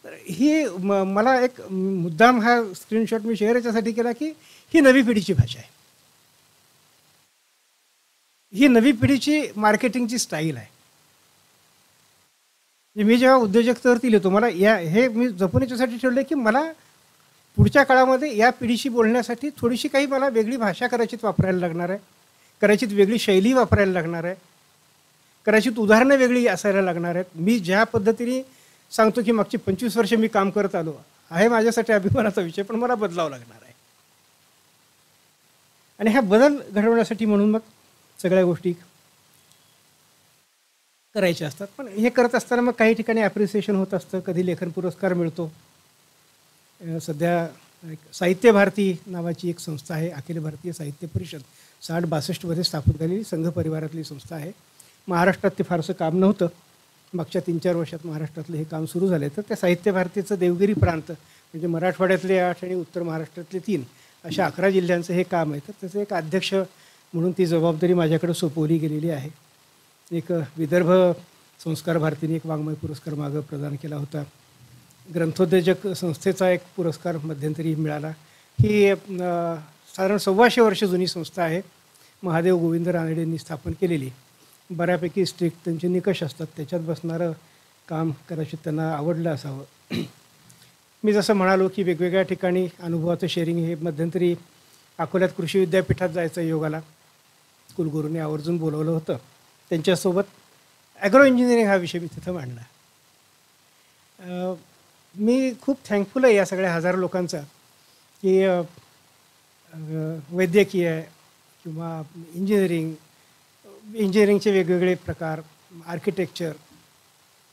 [SPEAKER 1] तर ही मला एक मुद्दाम हा स्क्रीनशॉट मी शेअर याच्यासाठी केला की ही नवी पिढीची भाषा आहे, ही नवी पिढीची मार्केटिंगची स्टाईल आहे. मी जेव्हा उद्योजकतेवरती लिहितो मला हे मी जपून याच्यासाठी ठेवलं की मला पुढच्या काळामध्ये या पिढीशी बोलण्यासाठी थोडीशी काही मला वेगळी भाषा कदाचित वापरायला लागणार आहे, कदाचित वेगळी शैली वापरायला लागणार आहे, कदाचित उदाहरणं वेगळी असायला लागणार आहेत. मी ज्या पद्धतीने सांगतो की मागची 25 वर्ष मी काम करत आलो आहे माझ्यासाठी अभिमानाचा विषय, पण मला बदलावं लागणार आहे. आणि हा बदल घडवण्यासाठी म्हणून मग सगळ्या गोष्टी करायच्या असतात. पण हे करत असताना मग काही ठिकाणी ॲप्रिसिएशन होत असतं, कधी लेखन पुरस्कार मिळतो. सध्या साहित्य भारती नावाची एक संस्था आहे, अखिल भारतीय साहित्य परिषद 60-62मध्ये स्थापन झालेली संघ परिवारातली संस्था आहे. महाराष्ट्रात ते फारसं काम नव्हतं, मागच्या 3-4 वर्षात महाराष्ट्रातलं हे काम सुरू झालं. तर त्या साहित्य भारतीचं देवगिरी प्रांत म्हणजे मराठवाड्यातले 8 आणि उत्तर महाराष्ट्रातले 3 अशा 11 जिल्ह्यांचं हे काम आहे. तर त्याचं एक अध्यक्ष म्हणून ती जबाबदारी माझ्याकडे सोपवली गेलेली आहे. एक विदर्भ संस्कार भारतीने एक वाङ्मय पुरस्कार मागं प्रदान केला होता. ग्रंथोद्योजक संस्थेचा एक पुरस्कार मध्यंतरी मिळाला. ही साधारण 125 वर्ष जुनी संस्था आहे, महादेव गोविंद रानडेंनी स्थापन केलेली. बऱ्यापैकी स्ट्रिक्ट त्यांचे निकष असतात, त्याच्यात बसणारं काम कदाचित त्यांना आवडलं असावं. मी जसं म्हणालो की वेगवेगळ्या ठिकाणी अनुभवाचं शेअरिंग हे मध्यंतरी अकोल्यात कृषी विद्यापीठात जायचं योगाला कुलगुरूंनी आवर्जून बोलवलं होतं. त्यांच्यासोबत ॲग्रो इंजिनिअरिंग हा विषय मी तिथं मांडला. अ, मी खूप थँकफुल आहे या सगळ्या हजारो लोकांचा, की वैद्यकीय किंवा इंजिनिअरिंगचे वेगवेगळे प्रकार, आर्किटेक्चर,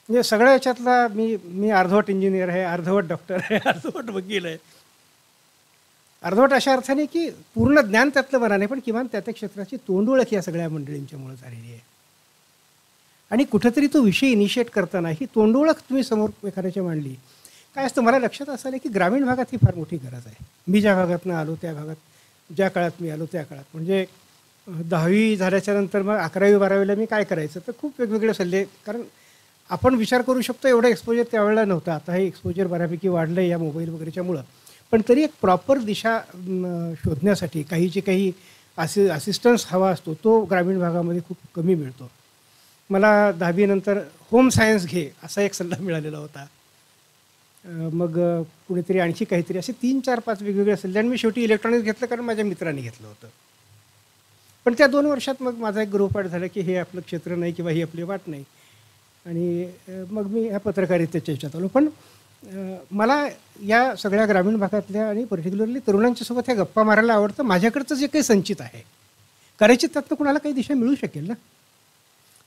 [SPEAKER 1] म्हणजे सगळ्या याच्यातला मी मी अर्धवट इंजिनियर आहे, अर्धवट डॉक्टर आहे, अर्धवट वकील आहे. अर्धवट अशा अर्थाने की पूर्ण ज्ञान त्यातलं बरं नाही, पण किमान त्या त्या क्षेत्राची तोंडओळख या सगळ्या मंडळींच्यामुळे झालेली आहे. आणि कुठेतरी तो विषय इनिशिएट करताना ही तोंडओळख तुम्ही समोर एखाद्याच्या मांडली. काय असतं मला लक्षात असं आलं की ग्रामीण भागात ही फार मोठी गरज आहे. मी ज्या भागातनं आलो त्या भागात, ज्या काळात मी आलो त्या काळात, म्हणजे 10वी झाल्याच्या नंतर मग 11वी-12वीला मी काय करायचं, तर खूप वेगवेगळे सल्ले, कारण आपण विचार करू शकतो एवढं एक्सपोजर त्यावेळेला नव्हतं. आता हे एक्सपोजर बऱ्यापैकी वाढलं आहे या मोबाईल वगैरेच्यामुळं. पण तरी एक प्रॉपर दिशा शोधण्यासाठी काही असिस्टन्स हवा असतो, तो ग्रामीण भागामध्ये खूप कमी मिळतो. मला 10वी नंतर होम सायन्स घे असा एक सल्ला मिळालेला होता. मग कुणीतरी आणखी काहीतरी, असे 3-4-5 वेगवेगळे सल्ले, आणि मी शेवटी इलेक्ट्रॉनिक्स घेतलं कारण माझ्या मित्रांनी घेतलं होतं. पण त्या 2 वर्षात मग माझा एक गृहपाठ झाला की हे आपलं क्षेत्र नाही किंवा ही आपली वाट नाही. आणि मग मी ह्या पत्रकारितेच्या ह्याच्यात आलो. पण मला या सगळ्या ग्रामीण भागातल्या आणि पर्टिक्युलरली तरुणांच्यासोबत ह्या गप्पा मारायला आवडतं. माझ्याकडचं जे काही संचित आहे, कदाचित त्यातनं कुणाला काही दिशा मिळू शकेल ना.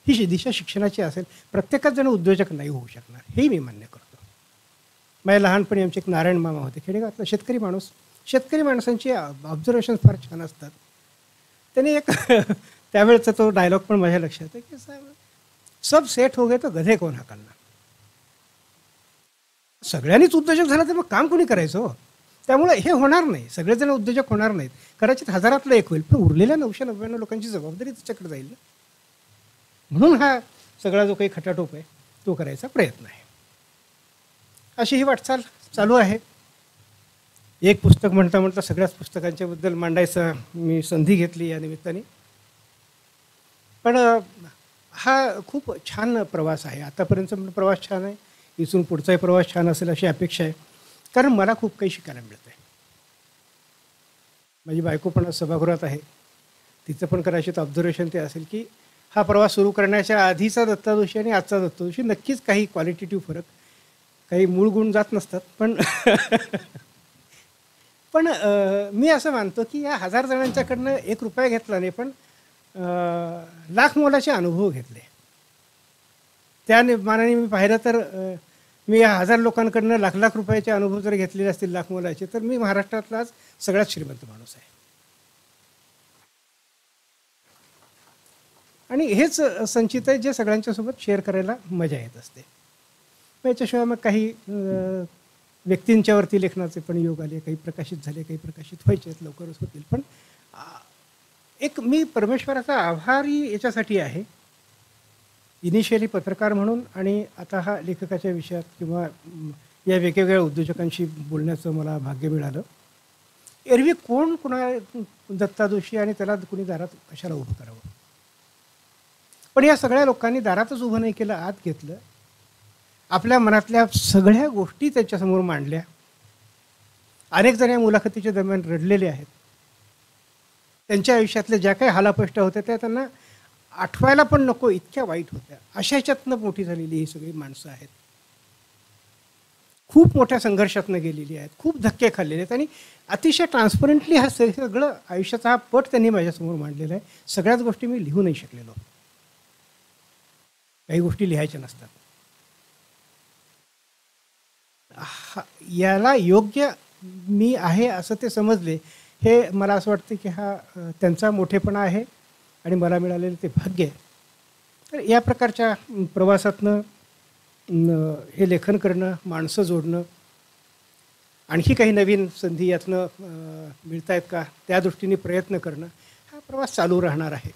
[SPEAKER 1] ही दिशा शिक्षणाची असेल. प्रत्येकाच जण उद्योजक नाही होऊ शकणार, हेही मी मान्य करतो. माझ्या लहानपणी आमचे एक नारायण मामा होते, खेडेगावातला शेतकरी माणूस. शेतकरी माणसांची ऑब्झर्वेशन्स फार छान असतात. त्याने एक त्यावेळेचा तो डायलॉग पण माझ्या लक्षात आहे की सब सेट हो गए तो गधे कोण हाकलणार. सगळ्यांनीच उद्योजक झाला तर मग काम कोणी करायचं हो. त्यामुळे हे होणार नाही, सगळेजण उद्योजक होणार नाहीत. कदाचित 1000तला एक होईल, पण उरलेल्या 999 लोकांची जबाबदारी त्याच्याकडे जाईल ना. म्हणून हा सगळा जो काही खटाटोप आहे तो करायचा प्रयत्न आहे. अशी ही वाटचाल चालू आहे. एक पुस्तक म्हणता म्हणता सगळ्याच पुस्तकांच्याबद्दल मांडायचं मी संधी घेतली या निमित्ताने. पण हा खूप छान प्रवास आहे. आतापर्यंतचा प्रवास छान आहे, इथून पुढचाही प्रवास छान असेल अशी अपेक्षा आहे. कारण मला खूप काही शिकायला मिळतं आहे. माझी बायको पण सभागृहात आहे. तिचं पण कदाचित ऑब्झर्वेशन ते असेल की हा प्रवास सुरू करण्याच्या आधीचा दत्ता जोशी आणि आजचा दत्ता जोशी नक्कीच काही क्वालिटेटिव्ह फरक, काही मूळ गुण जात नसतात. पण पण मी असं मानतो की या 1000 जणांच्याकडनं ₹1 घेतला नाही, पण लाख मोलाचे अनुभव घेतले. त्या मानाने मी पाहिलं तर मी या 1000 लोकांकडनं लाख रुपयाचे अनुभव जर घेतलेले असतील लाख मोलाचे, तर मी महाराष्ट्रातलाच सगळ्यात श्रीमंत माणूस आहे. आणि हेच संचित आहे जे सगळ्यांच्यासोबत शेअर करायला मजा येत असते. याच्याशिवाय मग काही व्यक्तींच्यावरती लेखनाचे पण योग आले, काही प्रकाशित झाले, काही प्रकाशित व्हायचे आहेत, लवकरच होतील. पण एक मी परमेश्वराचा आभारी याच्यासाठी आहे, इनिशियली पत्रकार म्हणून, आणि आता हा लेखकाच्या विषयात किंवा या वेगवेगळ्या उद्योजकांशी बोलण्याचं मला भाग्य मिळालं. एरवी कोण दत्ता जोशी आणि त्याला कुणी दारात कशाला उभं करावं. पण या सगळ्या लोकांनी दारातच उभं नाही केलं, आत घेतलं. आपल्या मनातल्या सगळ्या गोष्टी त्याच्यासमोर मांडल्या. अनेक जण या मुलाखतीच्या दरम्यान रडलेले आहेत. त्यांच्या आयुष्यातल्या ज्या काही हालापष्ट होत्या त्या त्यांना आठवायला पण नको इतक्या वाईट होत्या. अशा ह्याच्यातनं मोठी झालेली ही सगळी माणसं आहेत. खूप मोठ्या संघर्षातनं गेलेली आहेत, खूप धक्के खाल्लेले आहेत, आणि अतिशय ट्रान्सपरंटली हा सगळं आयुष्याचा हा पट त्यांनी माझ्यासमोर मांडलेला आहे. सगळ्याच गोष्टी मी लिहू नाही शकलेलो. काही गोष्टी लिहायच्या नसतात. याला योग्य मी आहे असं ते समजले, हे मला असं वाटतं की हा त्यांचा मोठेपणा आहे आणि मला मिळालेलं ते भाग्य आहे. तर या प्रकारच्या प्रवासातनं हे लेखन करणं, माणसं जोडणं, आणखी काही नवीन संधी यातनं मिळत आहेत का त्या दृष्टीने प्रयत्न करणं, हा प्रवास चालू राहणार आहे.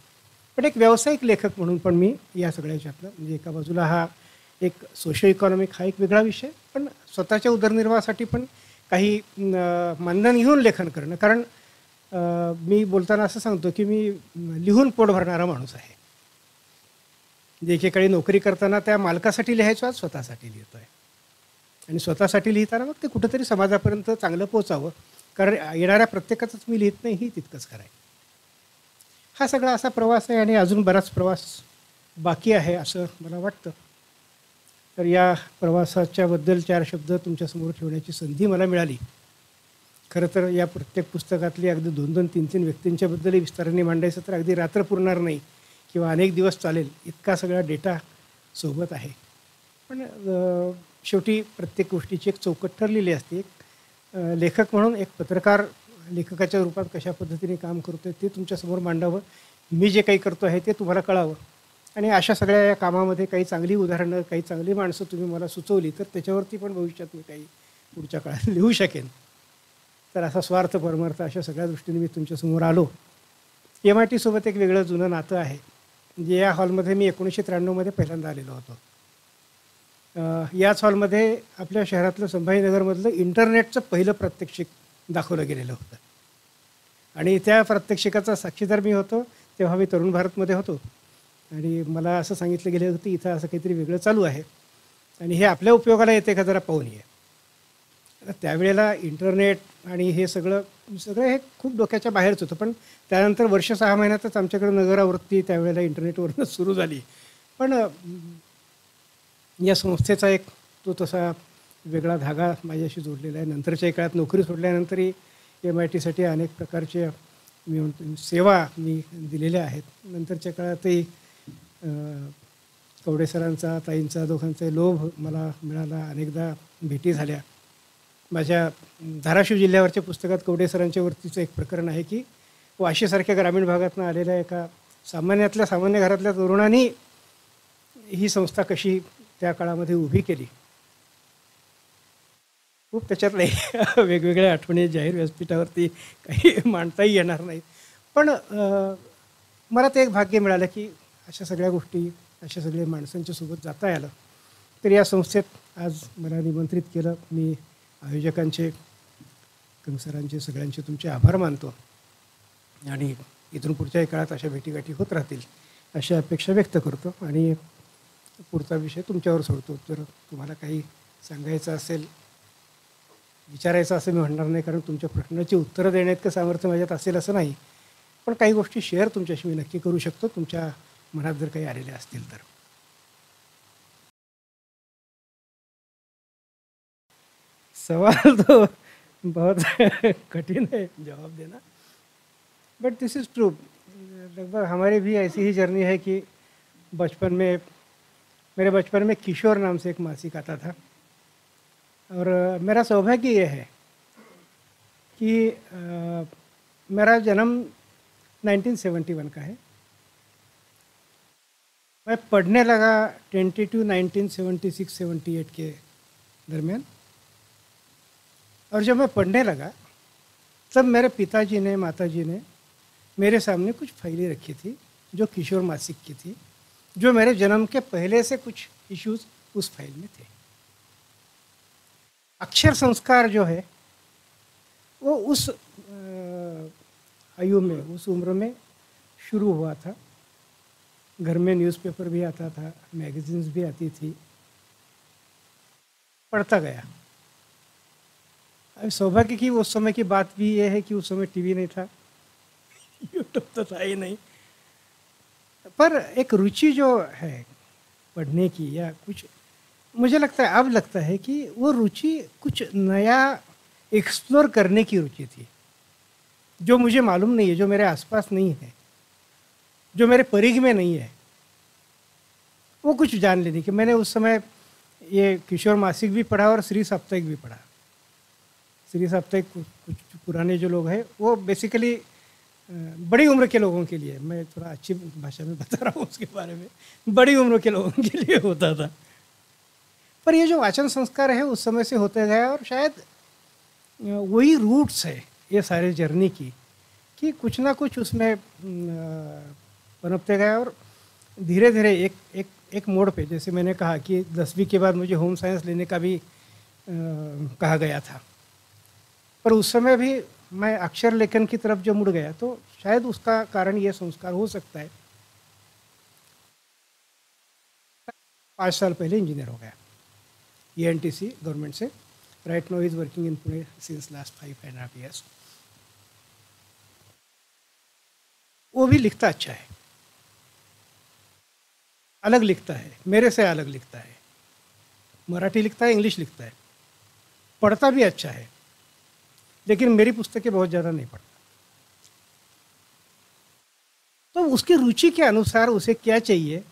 [SPEAKER 1] पण एक व्यावसायिक लेखक म्हणून पण मी या सगळ्या ह्याच्यातनं, म्हणजे एका बाजूला हा एक सोशो इकॉनॉमिक हा एक वेगळा विषय, पण स्वतःच्या उदरनिर्वाहासाठी पण काही मानधन घेऊन लेखन करणं. कारण मी बोलताना असं सांगतो की मी लिहून पोट भरणारा माणूस आहे. म्हणजे एकेकाळी नोकरी करताना त्या मालकासाठी लिहायचो, आज स्वतःसाठी लिहितो आहे. आणि स्वतःसाठी लिहिताना मग ते कुठंतरी समाजापर्यंत चांगलं पोचावं, कारण येणाऱ्या प्रत्येकाचंच मी लिहित नाही, ही तितकंच खरं आहे. हा सगळा असा प्रवास आहे आणि अजून बराच प्रवास बाकी आहे असं मला वाटतं. तर या प्रवासाच्याबद्दल 4 शब्द तुमच्यासमोर ठेवण्याची संधी मला मिळाली. खरं तर या प्रत्येक पुस्तकातली अगदी 2-2, 3-3 व्यक्तींच्याबद्दलही विस्ताराने मांडायचं तर अगदी रात्र पुरणार नाही किंवा अनेक दिवस चालेल, इतका सगळा डेटा सोबत आहे. पण शेवटी प्रत्येक गोष्टीची एक चौकट ठरलेली असते. एक लेखक म्हणून एक पत्रकार लेखकाच्या रूपात कशा पद्धतीने काम करतो आहे ते तुमच्यासमोर मांडावं. मी जे काही करतो आहे ते तुम्हाला कळावं आणि अशा सगळ्या या कामामध्ये काही चांगली उदाहरणं, काही चांगली माणसं तुम्ही मला सुचवली तर त्याच्यावरती पण भविष्यात मी काही पुढच्या काळात लिहू शकेन. तर असा स्वार्थ परमार्थ अशा सगळ्या दृष्टीने मी तुमच्यासमोर आलो. MIT-सोबत एक वेगळं जुनं नातं आहे. म्हणजे या हॉलमध्ये मी 1993 पहिल्यांदा आलेलो होतो. याच हॉलमध्ये आपल्या शहरातलं संभाजीनगरमधलं इंटरनेटचं पहिलं प्रात्यक्षिक दाखवलं गेलेलं होतं आणि त्या प्रात्यक्षिकाचा साक्षीदार मी होतो. तेव्हा मी तरुण भारतमध्ये होतो आणि मला असं सांगितलं गेलं होतं की इथं असं काहीतरी वेगळं चालू आहे आणि हे आपल्या उपयोगाला येते का जरा पाहून ये. तर त्यावेळेला इंटरनेट आणि हे सगळं सगळं हे खूप डोक्याच्या बाहेरच होतं. पण त्यानंतर वर्ष 6 महिन्यातच आमच्याकडे नगरावृत्ती त्यावेळेला इंटरनेटवरूनच सुरू झाली. पण या संस्थेचा एक तो तसा वेगळा धागा माझ्याशी जोडलेला आहे. नंतरच्या काळात नोकरी सोडल्यानंतरही MITसाठी अनेक प्रकारच्या मी म्हणतो सेवा मी दिलेल्या आहेत. नंतरच्या काळातही कवडे सरांचा, ताईंचा, दोघांचा लोभ मला मिळाला. अनेकदा भेटी झाल्या. माझ्या धाराशिव जिल्ह्यावरच्या पुस्तकात कवडे सरांच्या वरतीचं एक प्रकरण आहे की वाशीसारख्या ग्रामीण भागातून आलेल्या एका सामान्यातल्या सामान्य घरातल्या तरुणांनी ही संस्था कशी त्या काळामध्ये उभी केली. खूप त्याच्यातल्या वेगवेगळ्या आठवणी जाहीर व्यासपीठावरती काही मांडताही येणार नाहीत. पण मला ते एक भाग्य मिळालं की अशा सगळ्या गोष्टी, अशा सगळ्या माणसांच्या सोबत जाता आलं. तर या संस्थेत आज मला निमंत्रित केलं. मी आयोजकांचे, कंसरांचे, सगळ्यांचे तुमचे आभार मानतो आणि इथून पुढच्याही काळात अशा भेटीगाठी होत राहतील अशी अपेक्षा व्यक्त करतो आणि पुढचा विषय तुमच्यावर सोडतो. जर तुम्हाला काही सांगायचं असेल, विचारायचं असं मी म्हणणार नाही कारण तुमच्या प्रश्नाची उत्तरं देण्याइतकं सामर्थ्य माझ्यात असेल असं नाही. पण काही गोष्टी शेअर तुमच्याशी मी नक्की करू शकतो तुमच्या मनात जर काही आलेल्या असतील तर. सवाल तो बहुत कठिन है जवाब देना, बट दिस इज़ ट्रू. लगभग हमारी भी ऐसी ही जर्नी है कि मेरे बचपन में किशोर नाम से एक मासिक आता था और मेरा सौभाग्य ये है कि मेरा जन्म 1971 का है. मैं पढ़ने लगा 1976-78 के दरमियान और जब मैं पढ़ने लगा तब मेरे पिताजी ने, माताजी ने मेरे सामने कुछ फाइलें रखी थी जो किशोर मासिक की थी, जो मेरे जन्म के पहले से कुछ इश्यूज उस फाइल में थे. अक्षर संस्कार जो है वो उस आयु में, उस उम्र में शुरू हुआ था. घर में न्यूज़पेपर भी आता था, मैगजीन्स भी आती थी, पढ़ता गया. सौभाग्य की उस समय की बात भी ये है कि उस समय टीवी नहीं था, यूट्यूब तो था ही नहीं, पर एक रुचि जो है पढ़ने की या कुछ, मुझे लगता है, अब लगता है कि वो रुचि कुछ नया एक्सप्लोर करने की रुचि थी जो मुझे मालूम नहीं है, जो मेरे आसपास नहीं है, जो मेरे परिघ में नहीं है. वो कुछ जान लेने की. मैंने उस समय ये किशोर मासिक भी पढ़ा और श्री साप्ताहिक भी पढ़ा. श्री साप्ताहिक कुछ पुराने जो लोग हैं वो बेसिकली बड़ी उम्र के लोगों के लिए, मैं थोड़ा अच्छी भाषा में बता रहा हूँ उसके बारे में, बड़ी उम्र के लोगों के लिए होता था. पर ये जो वाचन संस्कार है उस समय से होते गया और शायद वही रूट्स है ये सारे जर्नी की कि कुछ ना कुछ उसमें पनपते गया और धीरे धीरे एक मोड़ पे, जैसे मैंने कहा कि 10वीं के बाद मुझे होम साइंस लेने का भी कहा गया था, पर उस समय भी मैं अक्षर लेखन की तरफ जो मुड़ गया तो शायद उसका कारण ये संस्कार हो सकता है. 5 साल पहले इंजीनियर हो गया ENTC government say. Right now is working in Pune since last 5.5 years. वो भी लिखता अच्छा है, अलग लिखता है, मेरे से अलग लिखता है. मराठी लिखता है, इंग्लिश लिखता है, पढ़ता भी अच्छा है, लेकिन मेरी पुस्तकें बहुत ज़्यादा नहीं पढ़ता। तो उसकी रुचि के अनुसार उसे क्या चाहिए।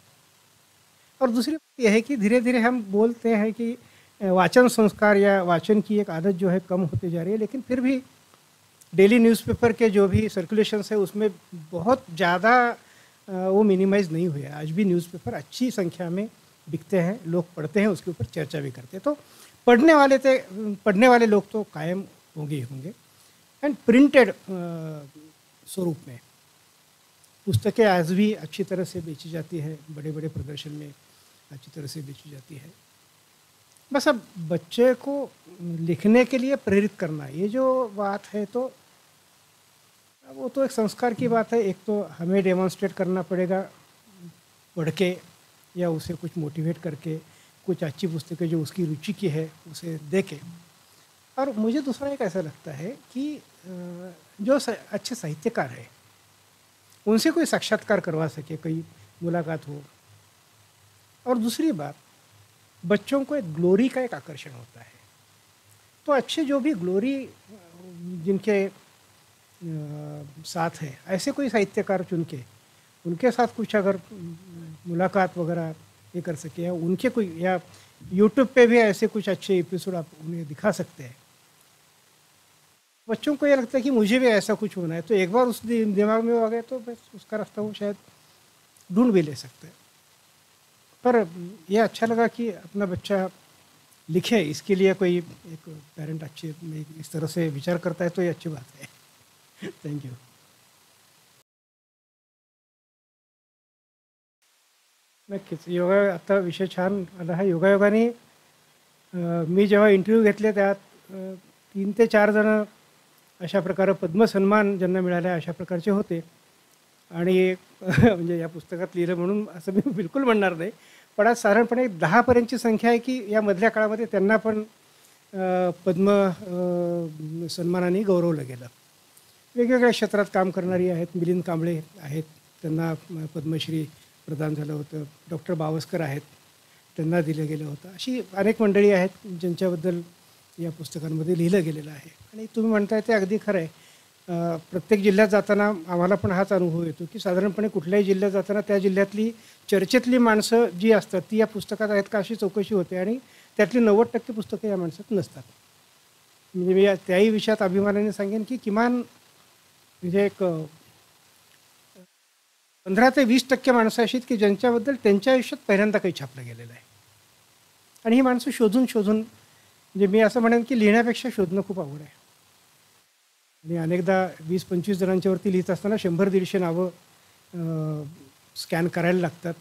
[SPEAKER 1] और दूसरी बात यह है कि धीरे धीरे हम बोलते हैं कि वाचन संस्कार या वाचन की एक आदत जो है कम होती जा रही है, लेकिन फिर भी डेली न्यूज़पेपर के जो भी सर्कुलेशंस है उसमें बहुत ज़्यादा वो मिनिमाइज़ नहीं हुए। आज भी न्यूज़पेपर अच्छी संख्या में बिकते हैं, लोग पढ़ते हैं, उसके ऊपर चर्चा भी करते हैं। तो पढ़ने वाले लोग तो कायम होंगे ही होंगे। एंड प्रिंटेड स्वरूप में पुस्तकें आज भी अच्छी तरह से बेची जाती है, बड़े बड़े प्रदर्शन में अच्छी तरह से बेची जाती है। बस अब बच्चे को लिखने के लिए प्रेरित करना, ये जो बात है, तो वो तो एक संस्कार की बात है। एक तो हमें डेमोन्स्ट्रेट करना पड़ेगा पढ़ के या उसे कुछ मोटिवेट करके, कुछ अच्छी पुस्तकें जो उसकी रुचि की है उसे दे के। और मुझे दूसरा एक ऐसा लगता है कि जो अच्छे साहित्यकार हैं उनसे कोई साक्षात्कार करवा सके, कोई मुलाकात हो। और दूसरी बात, बच्चों को एक ग्लोरी का एक आकर्षण होता है, तो अच्छे जो भी ग्लोरी जिनके साथ है, ऐसे कोई साहित्यकार चुन के उनके साथ कुछ अगर मुलाकात वगैरह ये कर सके, या उनके कोई, या यूट्यूब पे भी ऐसे कुछ अच्छे एपिसोड आप उन्हें दिखा सकते हैं। बच्चों को ये लगता है कि मुझे भी ऐसा कुछ होना है, तो एक बार उस दिमाग में आ गए तो बस उसका रास्ता वो शायद ढूंढ भी ले सकते हैं। पर यह अच्छा लगा कि अपना बच्चा लिखे, इसके लिए कोई एक पेरेंट अच्छे इस तरह से विचार करता है, तो ये अच्छी बात है। Thank you. नक्कीच. आता विषय छान आला आहे. योगायोगाने मी जेव्हा इंटरव्ह्यू घेतले त्यात 3 ते 4 जण अशा प्रकारे पद्मसन्मान ज्यांना मिळाला अशा प्रकारचे होते. आणि म्हणजे या पुस्तकात लिहिलं म्हणून असं मी बिलकुल म्हणणार नाही. पण आज साधारणपणे 10 पर्यंतची संख्या आहे की या मधल्या काळामध्ये त्यांना पण पद्म सन्मानाने गौरवलं गेलं. वेगवेगळ्या क्षेत्रात काम करणारी आहेत. मिलिंद कांबळे आहेत, त्यांना पद्मश्री प्रदान झालं होतं. डॉक्टर बावस्कर आहेत, त्यांना दिलं गेलं होतं. अशी अनेक मंडळी आहेत ज्यांच्याबद्दल या पुस्तकांमध्ये लिहिलं गेलेलं आहे. आणि तुम्ही म्हणताय ते अगदी खरं आहे. प्रत्येक जिल्ह्यात जाताना आम्हाला पण हाच अनुभव येतो की साधारणपणे कुठल्याही जिल्ह्यात जाताना त्या जिल्ह्यातली चर्चेतली माणसं जी असतात ती या पुस्तकात आहेत का अशी चौकशी होते, आणि त्यातली 90% पुस्तकं या माणसात नसतात. म्हणजे मी त्याही विषयात अभिमानाने सांगेन की किमान म्हणजे एक 15 ते 20% माणसं अशी आहेत की ज्यांच्याबद्दल त्यांच्या आयुष्यात पहिल्यांदा काही छापलं गेलेलं आहे. आणि ही माणसं शोधून शोधून, म्हणजे मी असं म्हणेन की लिहिण्यापेक्षा शोधणं खूप अवघड आहे. आणि अनेकदा 20-25 जणांच्यावरती लिहित असताना 100-150 नावं स्कॅन करायला लागतात.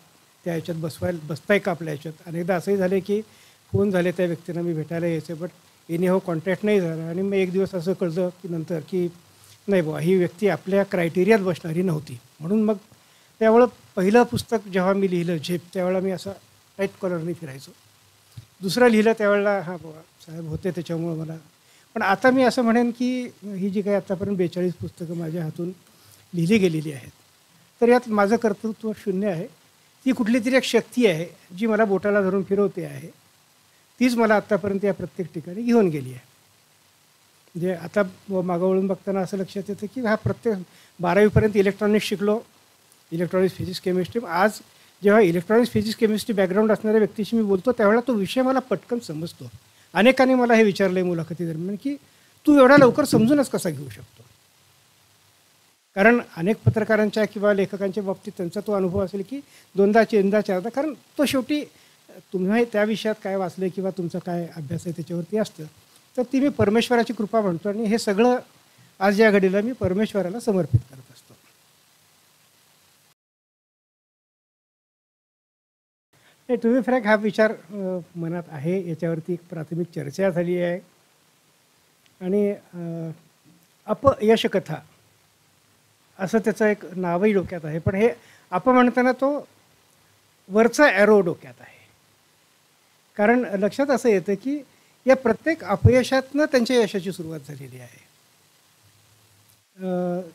[SPEAKER 1] त्या ह्याच्यात बसताय का आपल्या ह्याच्यात. अनेकदा असंही झालं की फोन झाले त्या व्यक्तींना मी भेटायला यायचं, बट एनी हो कॉन्टॅक्ट नाही झाला. आणि मग एक दिवस असं कळलं की नंतर की नाही बुवा, ही व्यक्ती आपल्या क्रायटेरियात बसणारी नव्हती. म्हणून मग त्यावेळं पहिलं पुस्तक जेव्हा मी लिहिलं झेप, त्यावेळेला मी असं टाईट कॉलरने फिरायचो. दुसरं लिहिलं त्यावेळेला हां बुवा साहेब होते त्याच्यामुळं मला. पण आता मी असं म्हणेन की ही जी काही आत्तापर्यंत 42 पुस्तकं माझ्या हातून लिहिली गेलेली आहेत, तर यात माझं कर्तृत्व शून्य आहे. ती कुठली तरी एक शक्ती आहे जी मला बोटाला धरून फिरवते आहे. तीच मला आत्तापर्यंत या प्रत्येक ठिकाणी घेऊन गेली आहे. म्हणजे आता मागं वळून बघताना असं लक्षात येतं की हा प्रत्येक 12वीपर्यंत इलेक्ट्रॉनिक्स शिकलो, इलेक्ट्रॉनिक्स, फिजिक्स, केमिस्ट्री. आज जेव्हा इलेक्ट्रॉनिक्स, फिजिक्स, केमिस्ट्री बॅकग्राऊंड असणाऱ्या व्यक्तीशी मी बोलतो त्यावेळेला तो विषय मला पटकन समजतो. अनेकांनी मला हे विचारलं आहे मुलाखती दरम्यान की तू एवढा लवकर समजूनच कसा घेऊ शकतो. कारण अनेक पत्रकारांच्या किंवा लेखकांच्या बाबतीत त्यांचा तो अनुभव असेल की 2दा, 3दा, 4दा, कारण तो शेवटी तुम्ही त्या विषयात काय वाचलं किंवा तुमचा काय अभ्यास आहे त्याच्यावरती असतं. तर ती मी परमेश्वराची कृपा म्हणतो, आणि हे सगळं आज या घडीला मी परमेश्वराला समर्पित करत असतो. नाही, टू बी फ्रँक हा विचार मनात आहे. याच्यावरती एक प्राथमिक चर्चा झाली आहे. आणि अपयशकथा असं त्याचं एक नावही डोक्यात आहे. पण हे म्हणताना तो वरचा ॲरो डोक्यात आहे. कारण लक्षात असं येतं की या प्रत्येक अपयशातनं त्यांच्या यशाची सुरुवात झालेली आहे.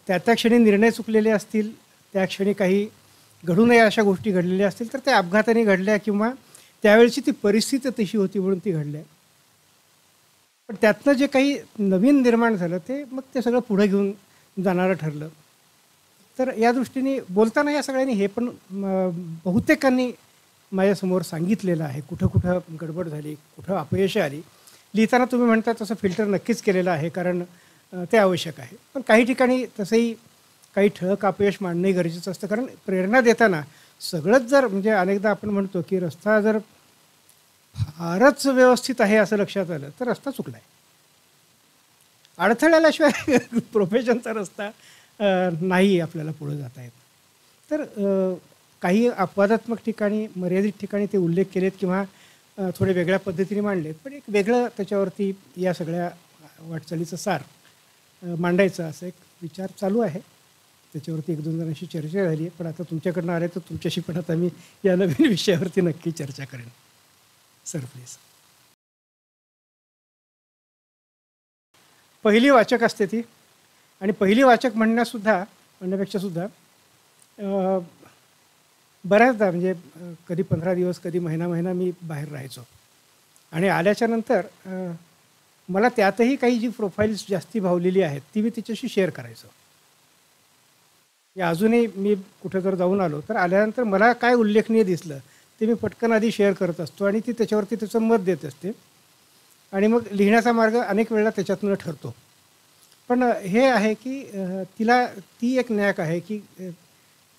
[SPEAKER 1] त्या क्षणी निर्णय चुकलेले असतील, त्या क्षणी काही घडू नये अशा गोष्टी घडलेल्या असतील, तर त्या अपघाताने घडल्या किंवा त्यावेळची ती परिस्थिती तशी होती म्हणून ती घडल्या. पण त्यातनं जे काही नवीन निर्माण झालं ते मग ते सगळं पुढे घेऊन जाणारं ठरलं. तर या दृष्टीने बोलताना या सगळ्यांनी हे पण बहुतेकांनी माझ्यासमोर सांगितलेलं आहे, कुठं कुठं गडबड झाली, कुठं अपयश आली. लिहिताना तुम्ही म्हणता तसं फिल्टर नक्कीच केलेलं आहे, कारण ते आवश्यक आहे. पण काही ठिकाणी तसंही काही ठळक अपयश मांडणंही गरजेचं असतं, कारण प्रेरणा देताना सगळंच जर म्हणजे अनेकदा आपण म्हणतो की रस्ता जर फारच व्यवस्थित आहे असं लक्षात आलं तर रस्ता चुकला आहे. अडथळ्याशिवाय प्रोफेशनचा रस्ता नाही आपल्याला पुढे जाता येत. तर काही अपवादात्मक ठिकाणी, मर्यादित ठिकाणी ते उल्लेख केलेत किंवा थोडे वेगळ्या पद्धतीने मांडलेत, पण एक वेगळं त्याच्यावरती या सगळ्या वाटचालीचं सार मांडायचं असं एक विचार चालू आहे. त्याच्यावरती 1-2 जणांशी चर्चा झाली आहे, पण आता तुमच्याकडनं आले तर तुमच्याशी पण आता मी या नवीन विषयावरती नक्की चर्चा करेन. Sir please. पहिली वाचक असते ती, आणि पहिली वाचक म्हणण्यापेक्षा सुद्धा बऱ्याचदा म्हणजे कधी 15 दिवस, कधी महिना मी बाहेर राहायचो. आणि आल्याच्या नंतर मला त्यातही काही जी प्रोफाईल्स जास्ती भावलेली आहेत ती मी तिच्याशी शेअर करायचो. अजूनही मी कुठं जर जाऊन आलो तर आल्यानंतर मला काय उल्लेखनीय दिसलं ते मी पटकन आधी शेअर करत असतो आणि ती त्याच्यावरती त्याचं मत देत असते. आणि मग लिहिण्याचा मार्ग अनेक वेळेला त्याच्यातून ठरतो. पण हे आहे की ती एक न्याक आहे की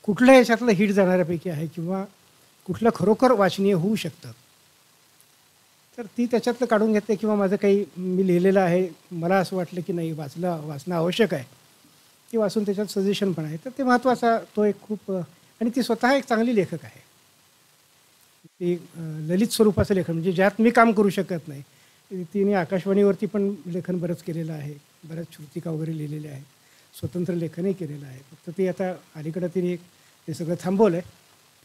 [SPEAKER 1] कुठल्या याच्यातलं हिट जाणाऱ्यापैकी आहे किंवा कुठलं खरोखर वाचनीय होऊ शकतं, तर ती त्याच्यातलं काढून घेते. किंवा माझं काही मी लिहिलेलं आहे, मला असं वाटलं की नाही वाचणं आवश्यक आहे, ती वाचून त्याच्यात सजेशन पण आहे, तर ते महत्त्वाचा तो एक खूप. आणि ती स्वतः एक चांगली लेखक आहे. ती ललित स्वरूपाचं लेखन म्हणजे ज्यात मी काम करू शकत नाही. तिने आकाशवाणीवरती पण लेखन बरंच केलेलं आहे, बऱ्याच श्रुतिका वगैरे लिहिलेल्या आहेत, स्वतंत्र लेखनही केलेलं आहे. फक्त ती आता अलीकडं तिने हे सगळं थांबवलं आहे.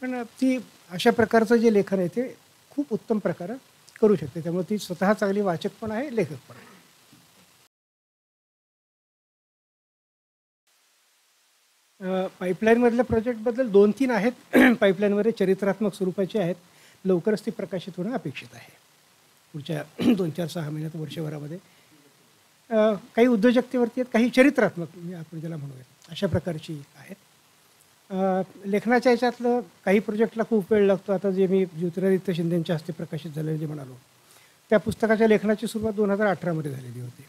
[SPEAKER 1] पण ती अशा प्रकारचं जे लेखन आहे ते खूप उत्तम प्रकारे करू शकते. त्यामुळे ती स्वतः चांगली वाचक पण आहे, लेखक पण आहे. पाईपलाईनमधल्या प्रोजेक्टबद्दल 2-3 आहेत. पाईपलाईनमध्ये चरित्रात्मक स्वरूपाचे आहेत. लवकरच ती प्रकाशित होणं अपेक्षित आहे पुढच्या 2-4-6 महिन्यात, वर्षभरामध्ये. काही उद्योजकतेवरती आहेत, काही चरित्रात्मक म्हणजे आपण ज्याला म्हणूयात अशा प्रकारची आहेत. लेखनाच्या याच्यातलं काही प्रोजेक्टला खूप वेळ लागतो. आता जे मी ज्योतिरादित्य शिंदेंच्या हस्ते प्रकाशित झालेलं जे म्हणालो, त्या पुस्तकाच्या लेखनाची सुरुवात 2018मध्ये झालेली होती.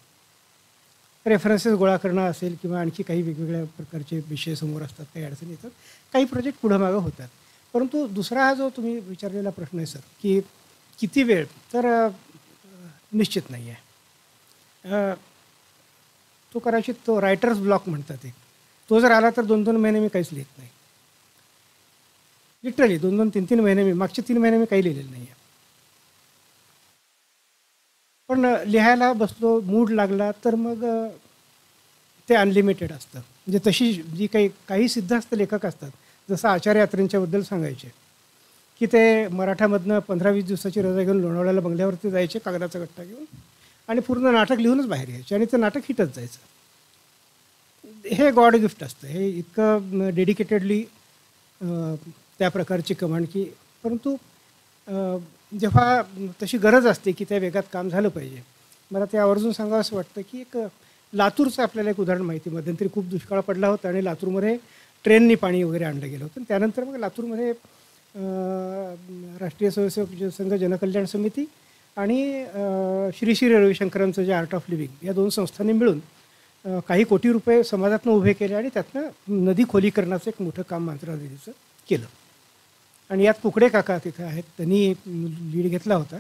[SPEAKER 1] रेफरन्सेस गोळा करणं असेल किंवा आणखी काही वेगवेगळ्या प्रकारचे विषय समोर असतात, काही अडचणी येतात, काही प्रोजेक्ट पुढं मागं होतात. परंतु दुसरा हा जो तुम्ही विचारलेला प्रश्न आहे सर, की किती वेळ, तर निश्चित नाही आहे. तो कदाचित तो रायटर्स ब्लॉक म्हणतात एक, तो जर आला तर 2-2 महिने मी काहीच लिहित नाही. लिटरली 2-2, 3-3 महिने मागचे 3 महिने मी काही लिहिलेलं नाही आहे. पण लिहायला बसलो, मूड लागला तर मग ते अनलिमिटेड असतं. म्हणजे तशी जी काही सिद्धहस्त लेखक असतात, जसं आचार्य अत्रेंच्याबद्दल सांगायचे की ते मराठामधनं 15-20 दिवसाची रजा घेऊन लोणावळ्याला बंगल्यावरती जायचे कागदाचा गट्टा घेऊन, आणि पूर्ण नाटक लिहूनच बाहेर यायचे, आणि ते नाटक हिटच जायचं. हे गॉड गिफ्ट असतं, हे इतकं डेडिकेटेडली त्या प्रकारची कमांड की. परंतु जेव्हा तशी गरज असते की त्या वेगात काम झालं पाहिजे, मला ते आवर्जून सांगावं असं वाटतं की एक लातूरचं आपल्याला एक उदाहरण माहिती. मध्यंतरी खूप दुष्काळ पडला होता आणि लातूरमध्ये ट्रेननी पाणी वगैरे आणलं गेलं होतं. त्यानंतर मग लातूरमध्ये राष्ट्रीय स्वयंसेवक संघ जनकल्याण समिती आणि श्री श्री रविशंकरांचं जे आर्ट ऑफ लिव्हिंग या 2 संस्थांनी मिळून काही कोटी रुपये समाजातनं उभे केले आणि त्यातनं नदी खोलीकरणाचं एक मोठं काम मंत्रालयाचं केलं. आणि यात कुकडे काका तिथं आहेत, त्यांनी लीड घेतला होता.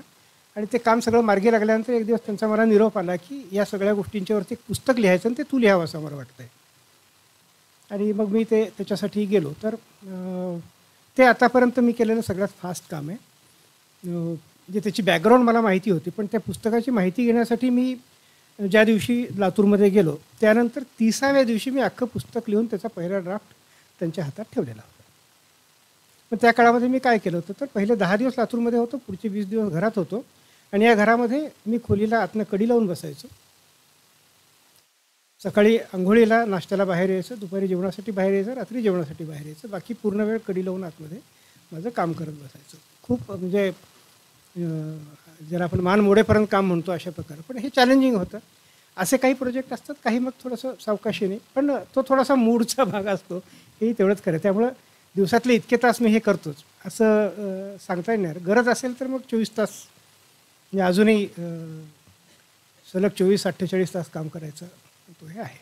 [SPEAKER 1] आणि ते काम सगळं मार्गी लागल्यानंतर एक दिवस त्यांचा मला निरोप आला की या सगळ्या गोष्टींच्यावरती एक पुस्तक लिहायचं आणि ते तू लिहावं असं मला वाटतं आहे. आणि मग मी त्याच्यासाठी गेलो. तर ते आतापर्यंत मी केलेलं सगळ्यात फास्ट काम आहे. म्हणजे त्याची बॅकग्राऊंड मला माहिती होती, पण त्या पुस्तकाची माहिती घेण्यासाठी मी ज्या दिवशी लातूरमध्ये गेलो त्यानंतर 30व्या दिवशी मी अख्खं पुस्तक लिहून त्याचा पहिला ड्राफ्ट त्यांच्या हातात ठेवलेला होता. पण त्या काळामध्ये मी काय केलं होतं, तर पहिले 10 दिवस लातूरमध्ये होतो, पुढचे 20 दिवस घरात होतो. आणि या घरामध्ये मी खोलीला आतनं कडी लावून बसायचो. सकाळी अंघोळीला नाश्त्याला बाहेर यायचं, दुपारी जेवणासाठी बाहेर यायचं, रात्री जेवणासाठी बाहेर यायचं. बाकी पूर्ण वेळ कडी लावून आतमध्ये माझं काम करत बसायचं. खूप म्हणजे ज्याला आपण मान मोडेपर्यंत काम म्हणतो अशा प्रकारे. पण हे चॅलेंजिंग होतं. असे काही प्रोजेक्ट असतात, काही मग थोडंसं सावकाशीने, पण तो थोडासा मूडचा भाग असतो, हेही तेवढंच खरं. त्यामुळं दिवसातले इतके तास मी हे करतोच असं सांगता येणार. गरज असेल तर मग 24 तास म्हणजे अजूनही सलग 24-48 तास काम करायचं तो हे आहे.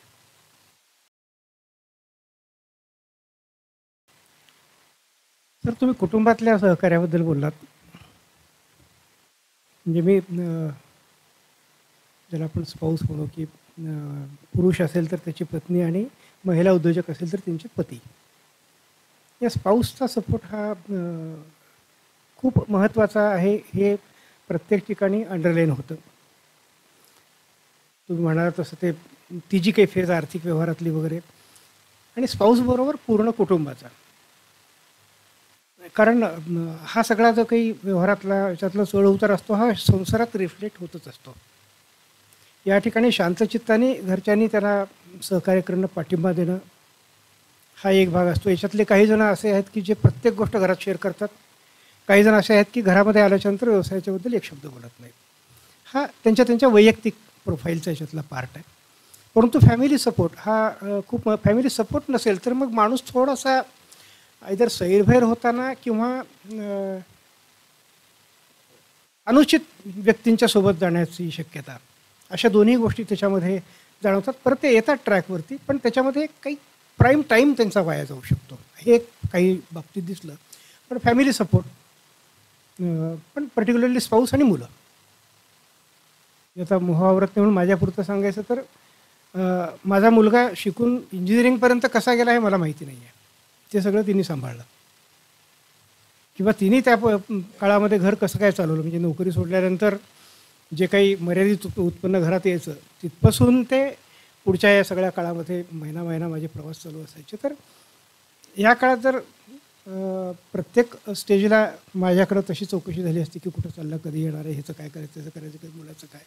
[SPEAKER 1] तर तुम्ही कुटुंबातल्या सहकार्याबद्दल बोललात. म्हणजे मी ज्याला आपण स्पाऊस म्हणू की पुरुष असेल तर त्याची पत्नी आणि महिला उद्योजक असेल तर त्यांचे पती. या स्पाऊसचा सपोर्ट हा खूप महत्त्वाचा आहे हे प्रत्येक ठिकाणी अंडरलाईन होतं. तुम्ही म्हणाला तसं ते ती जी काही फेज आर्थिक व्यवहारातली वगैरे आणि स्पाऊसबरोबर पूर्ण कुटुंबाचा. कारण हा सगळा जो काही व्यवहारातला याच्यातला चढ-उतार असतो हा संसारात रिफ्लेक्ट होतच असतो. या ठिकाणी शांतचित्ताने घरच्यांनी त्याला सहकार्य करणं, पाठिंबा देणं हा एक भाग असतो. याच्यातले काही जण असे आहेत की जे प्रत्येक गोष्ट घरात शेअर करतात. काही जण असे आहेत की घरामध्ये आल्याच्यानंतर व्यवसायाच्याबद्दल एक शब्द बोलत नाहीत. हा त्यांच्या त्यांच्या वैयक्तिक प्रोफाईलचा याच्यातला पार्ट आहे. परंतु फॅमिली सपोर्ट हा खूप फॅमिली सपोर्ट नसेल तर मग माणूस थोडासा आयदर सैरभैर होताना किंवा अनुचित व्यक्तींच्या सोबत जाण्याची शक्यता अशा दोन्ही गोष्टी त्याच्यामध्ये जाणवतात. परत ते येतात ट्रॅकवरती, पण त्याच्यामध्ये काही प्राईम टाईम त्यांचा वाया जाऊ शकतो. हे काही बाबतीत दिसलं. पण फॅमिली सपोर्ट पण पर्टिक्युलरली स्पाऊस आणि मुलं. याचा मोहावरत नाही म्हणून माझ्यापुरतं सांगायचं तर माझा मुलगा शिकून इंजिनिअरिंगपर्यंत कसा गेला हे मला माहिती नाही आहे. ते सगळं तिने सांभाळलं किंवा तिने त्या काळामध्ये घर कसं काय चालवलं. म्हणजे नोकरी सोडल्यानंतर जे काही मर्यादित उत्पन्न घरात यायचं तिथपासून ते पुढच्या या सगळ्या काळामध्ये महिना महिना माझे प्रवास चालू असायचे. तर या काळात जर प्रत्येक स्टेजला माझ्याकडं तशी चौकशी झाली असती की कुठं चाललं, कधी येणार आहे, ह्याचं काय करायचं, त्याचं करायचं काय, मुलाचं काय.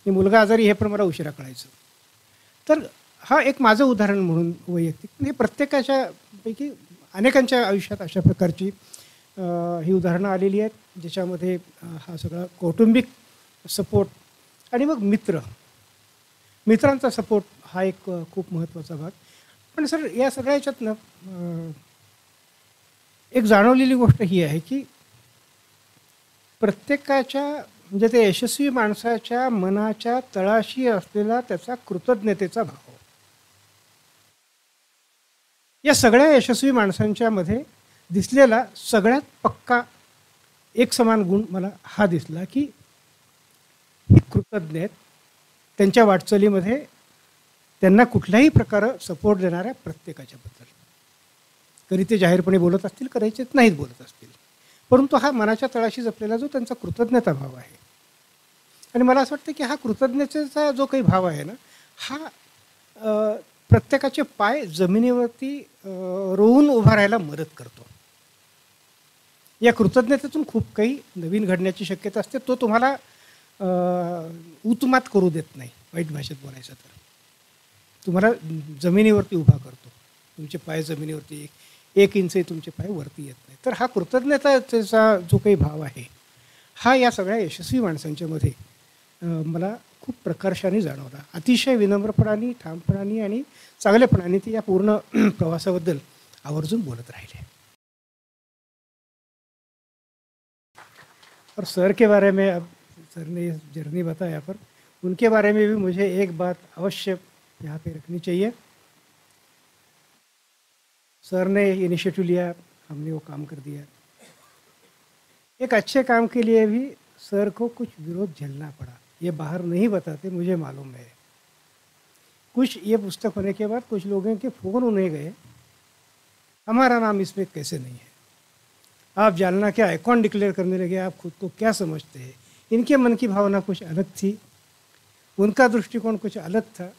[SPEAKER 1] हे मुलगा आजारी हे पण मला उशिरा कळायचं. तर हा एक माझं उदाहरण म्हणून वैयक्तिक म्हणजे प्रत्येकाच्या पैकी अनेकांच्या आयुष्यात अशा प्रकारची ही उदाहरणं आलेली आहेत ज्याच्यामध्ये हा सगळा कौटुंबिक सपोर्ट आणि मग मित्रांचा सपोर्ट हा एक खूप महत्त्वाचा भाग. पण सर या सगळ्या ह्याच्यातनं एक जाणवलेली गोष्ट ही आहे की प्रत्येकाच्या म्हणजे ते यशस्वी माणसाच्या मनाच्या तळाशी असलेला त्याचा कृतज्ञतेचा भाव. या सगळ्या यशस्वी माणसांच्या मध्ये दिसलेला सगळ्यात पक्का एक समान गुण मला हा दिसला की ही कृतज्ञ आहेत त्यांच्या वाटचालीमध्ये त्यांना कुठल्याही प्रकारे सपोर्ट देणाऱ्या प्रत्येकाच्या बद्दल. कधी ते जाहीरपणे बोलत असतील, कदाचित नाहीत बोलत असतील, परंतु हा मनाच्या तळाशी जपलेला जो त्यांचा कृतज्ञता भाव आहे आणि मला असं वाटतं की हा कृतज्ञतेचा जो काही भाव आहे ना हा प्रत्येकाचे पाय जमिनीवरती रोवून उभा राहायला मदत करतो. या कृतज्ञतेतून खूप काही नवीन घडण्याची शक्यता असते. तो तुम्हाला उतमात करू देत नाही. वाईट भाषेत बोलायचं तर तुम्हाला जमिनीवरती उभा करतो. तुमचे पाय जमिनीवरती 1 इंचही तुमचे पाय वरती येत नाही. तर हा कृतज्ञतेचा जो काही भाव आहे हा या सगळ्या यशस्वी माणसांच्यामध्ये मला खूप प्रकर्षाने जाणवला. अतिशय विनम्रपणाने, ठामपणाने आणि चांगल्यापणाने ते या पूर्ण प्रवासाबद्दल आवर्जून बोलत राहिले. और सर के बारे में अब सर ने जर्नी बताया पर उनके बारे में भी मुझे एक बात अवश्य यहाँ पे रखनी चाहिए. सर ने इनिशिएटिव लिया, हमने वो काम कर दिया. एक अच्छे काम के लिए भी सर को कुछ विरोध झेलना पड़ा. ये बाहर नहीं बताते, मुझे मालूम है. कुछ ये पुस्तक होने के बाद कुछ लोगों के फ़ोन उन्हें गए, हमारा नाम इसमें कैसे नहीं है, आप जानना क्या है, कौन डिक्लेयर करने लगे, आप खुद को क्या समझते हैं. इनके मन की भावना कुछ अलग थी, उनका दृष्टिकोण कुछ अलग था.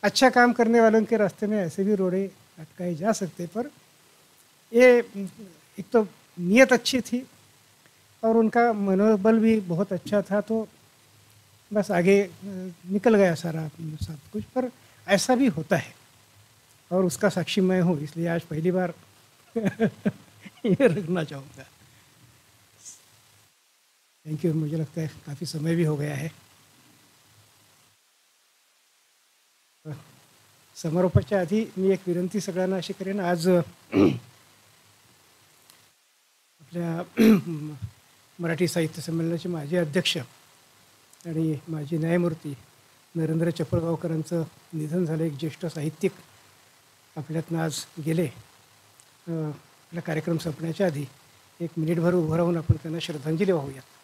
[SPEAKER 1] अच्छा काम करने वालों के रास्ते में ऐसे भी रोड़े अटकाए जा सकते, पर ये एक तो नीयत अच्छी थी और उनका मनोबल भी बहुत अच्छा था. तो बस आगे निकल गया सारा सब कुछ. पर ऐसा भी होता है और उसका साक्षी मैं हूँ, इसलिए आज पहली बार ये रखना चाहूँगा. Thank you. मुझे लगता है काफ़ी समय भी हो गया है। समारोपाच्या आधी मी एक विनंती सगळ्यांना अशी करेन, आज आपल्या मराठी साहित्य संमेलनाचे माजी अध्यक्ष आणि माजी न्यायमूर्ती नरेंद्र चपळगावकरांचं निधन झालं. एक ज्येष्ठ साहित्यिक आपल्यातनं आज गेले. आपला कार्यक्रम संपण्याच्या आधी एक मिनिटभर उभं राहून आपण त्यांना श्रद्धांजली वाहूयात.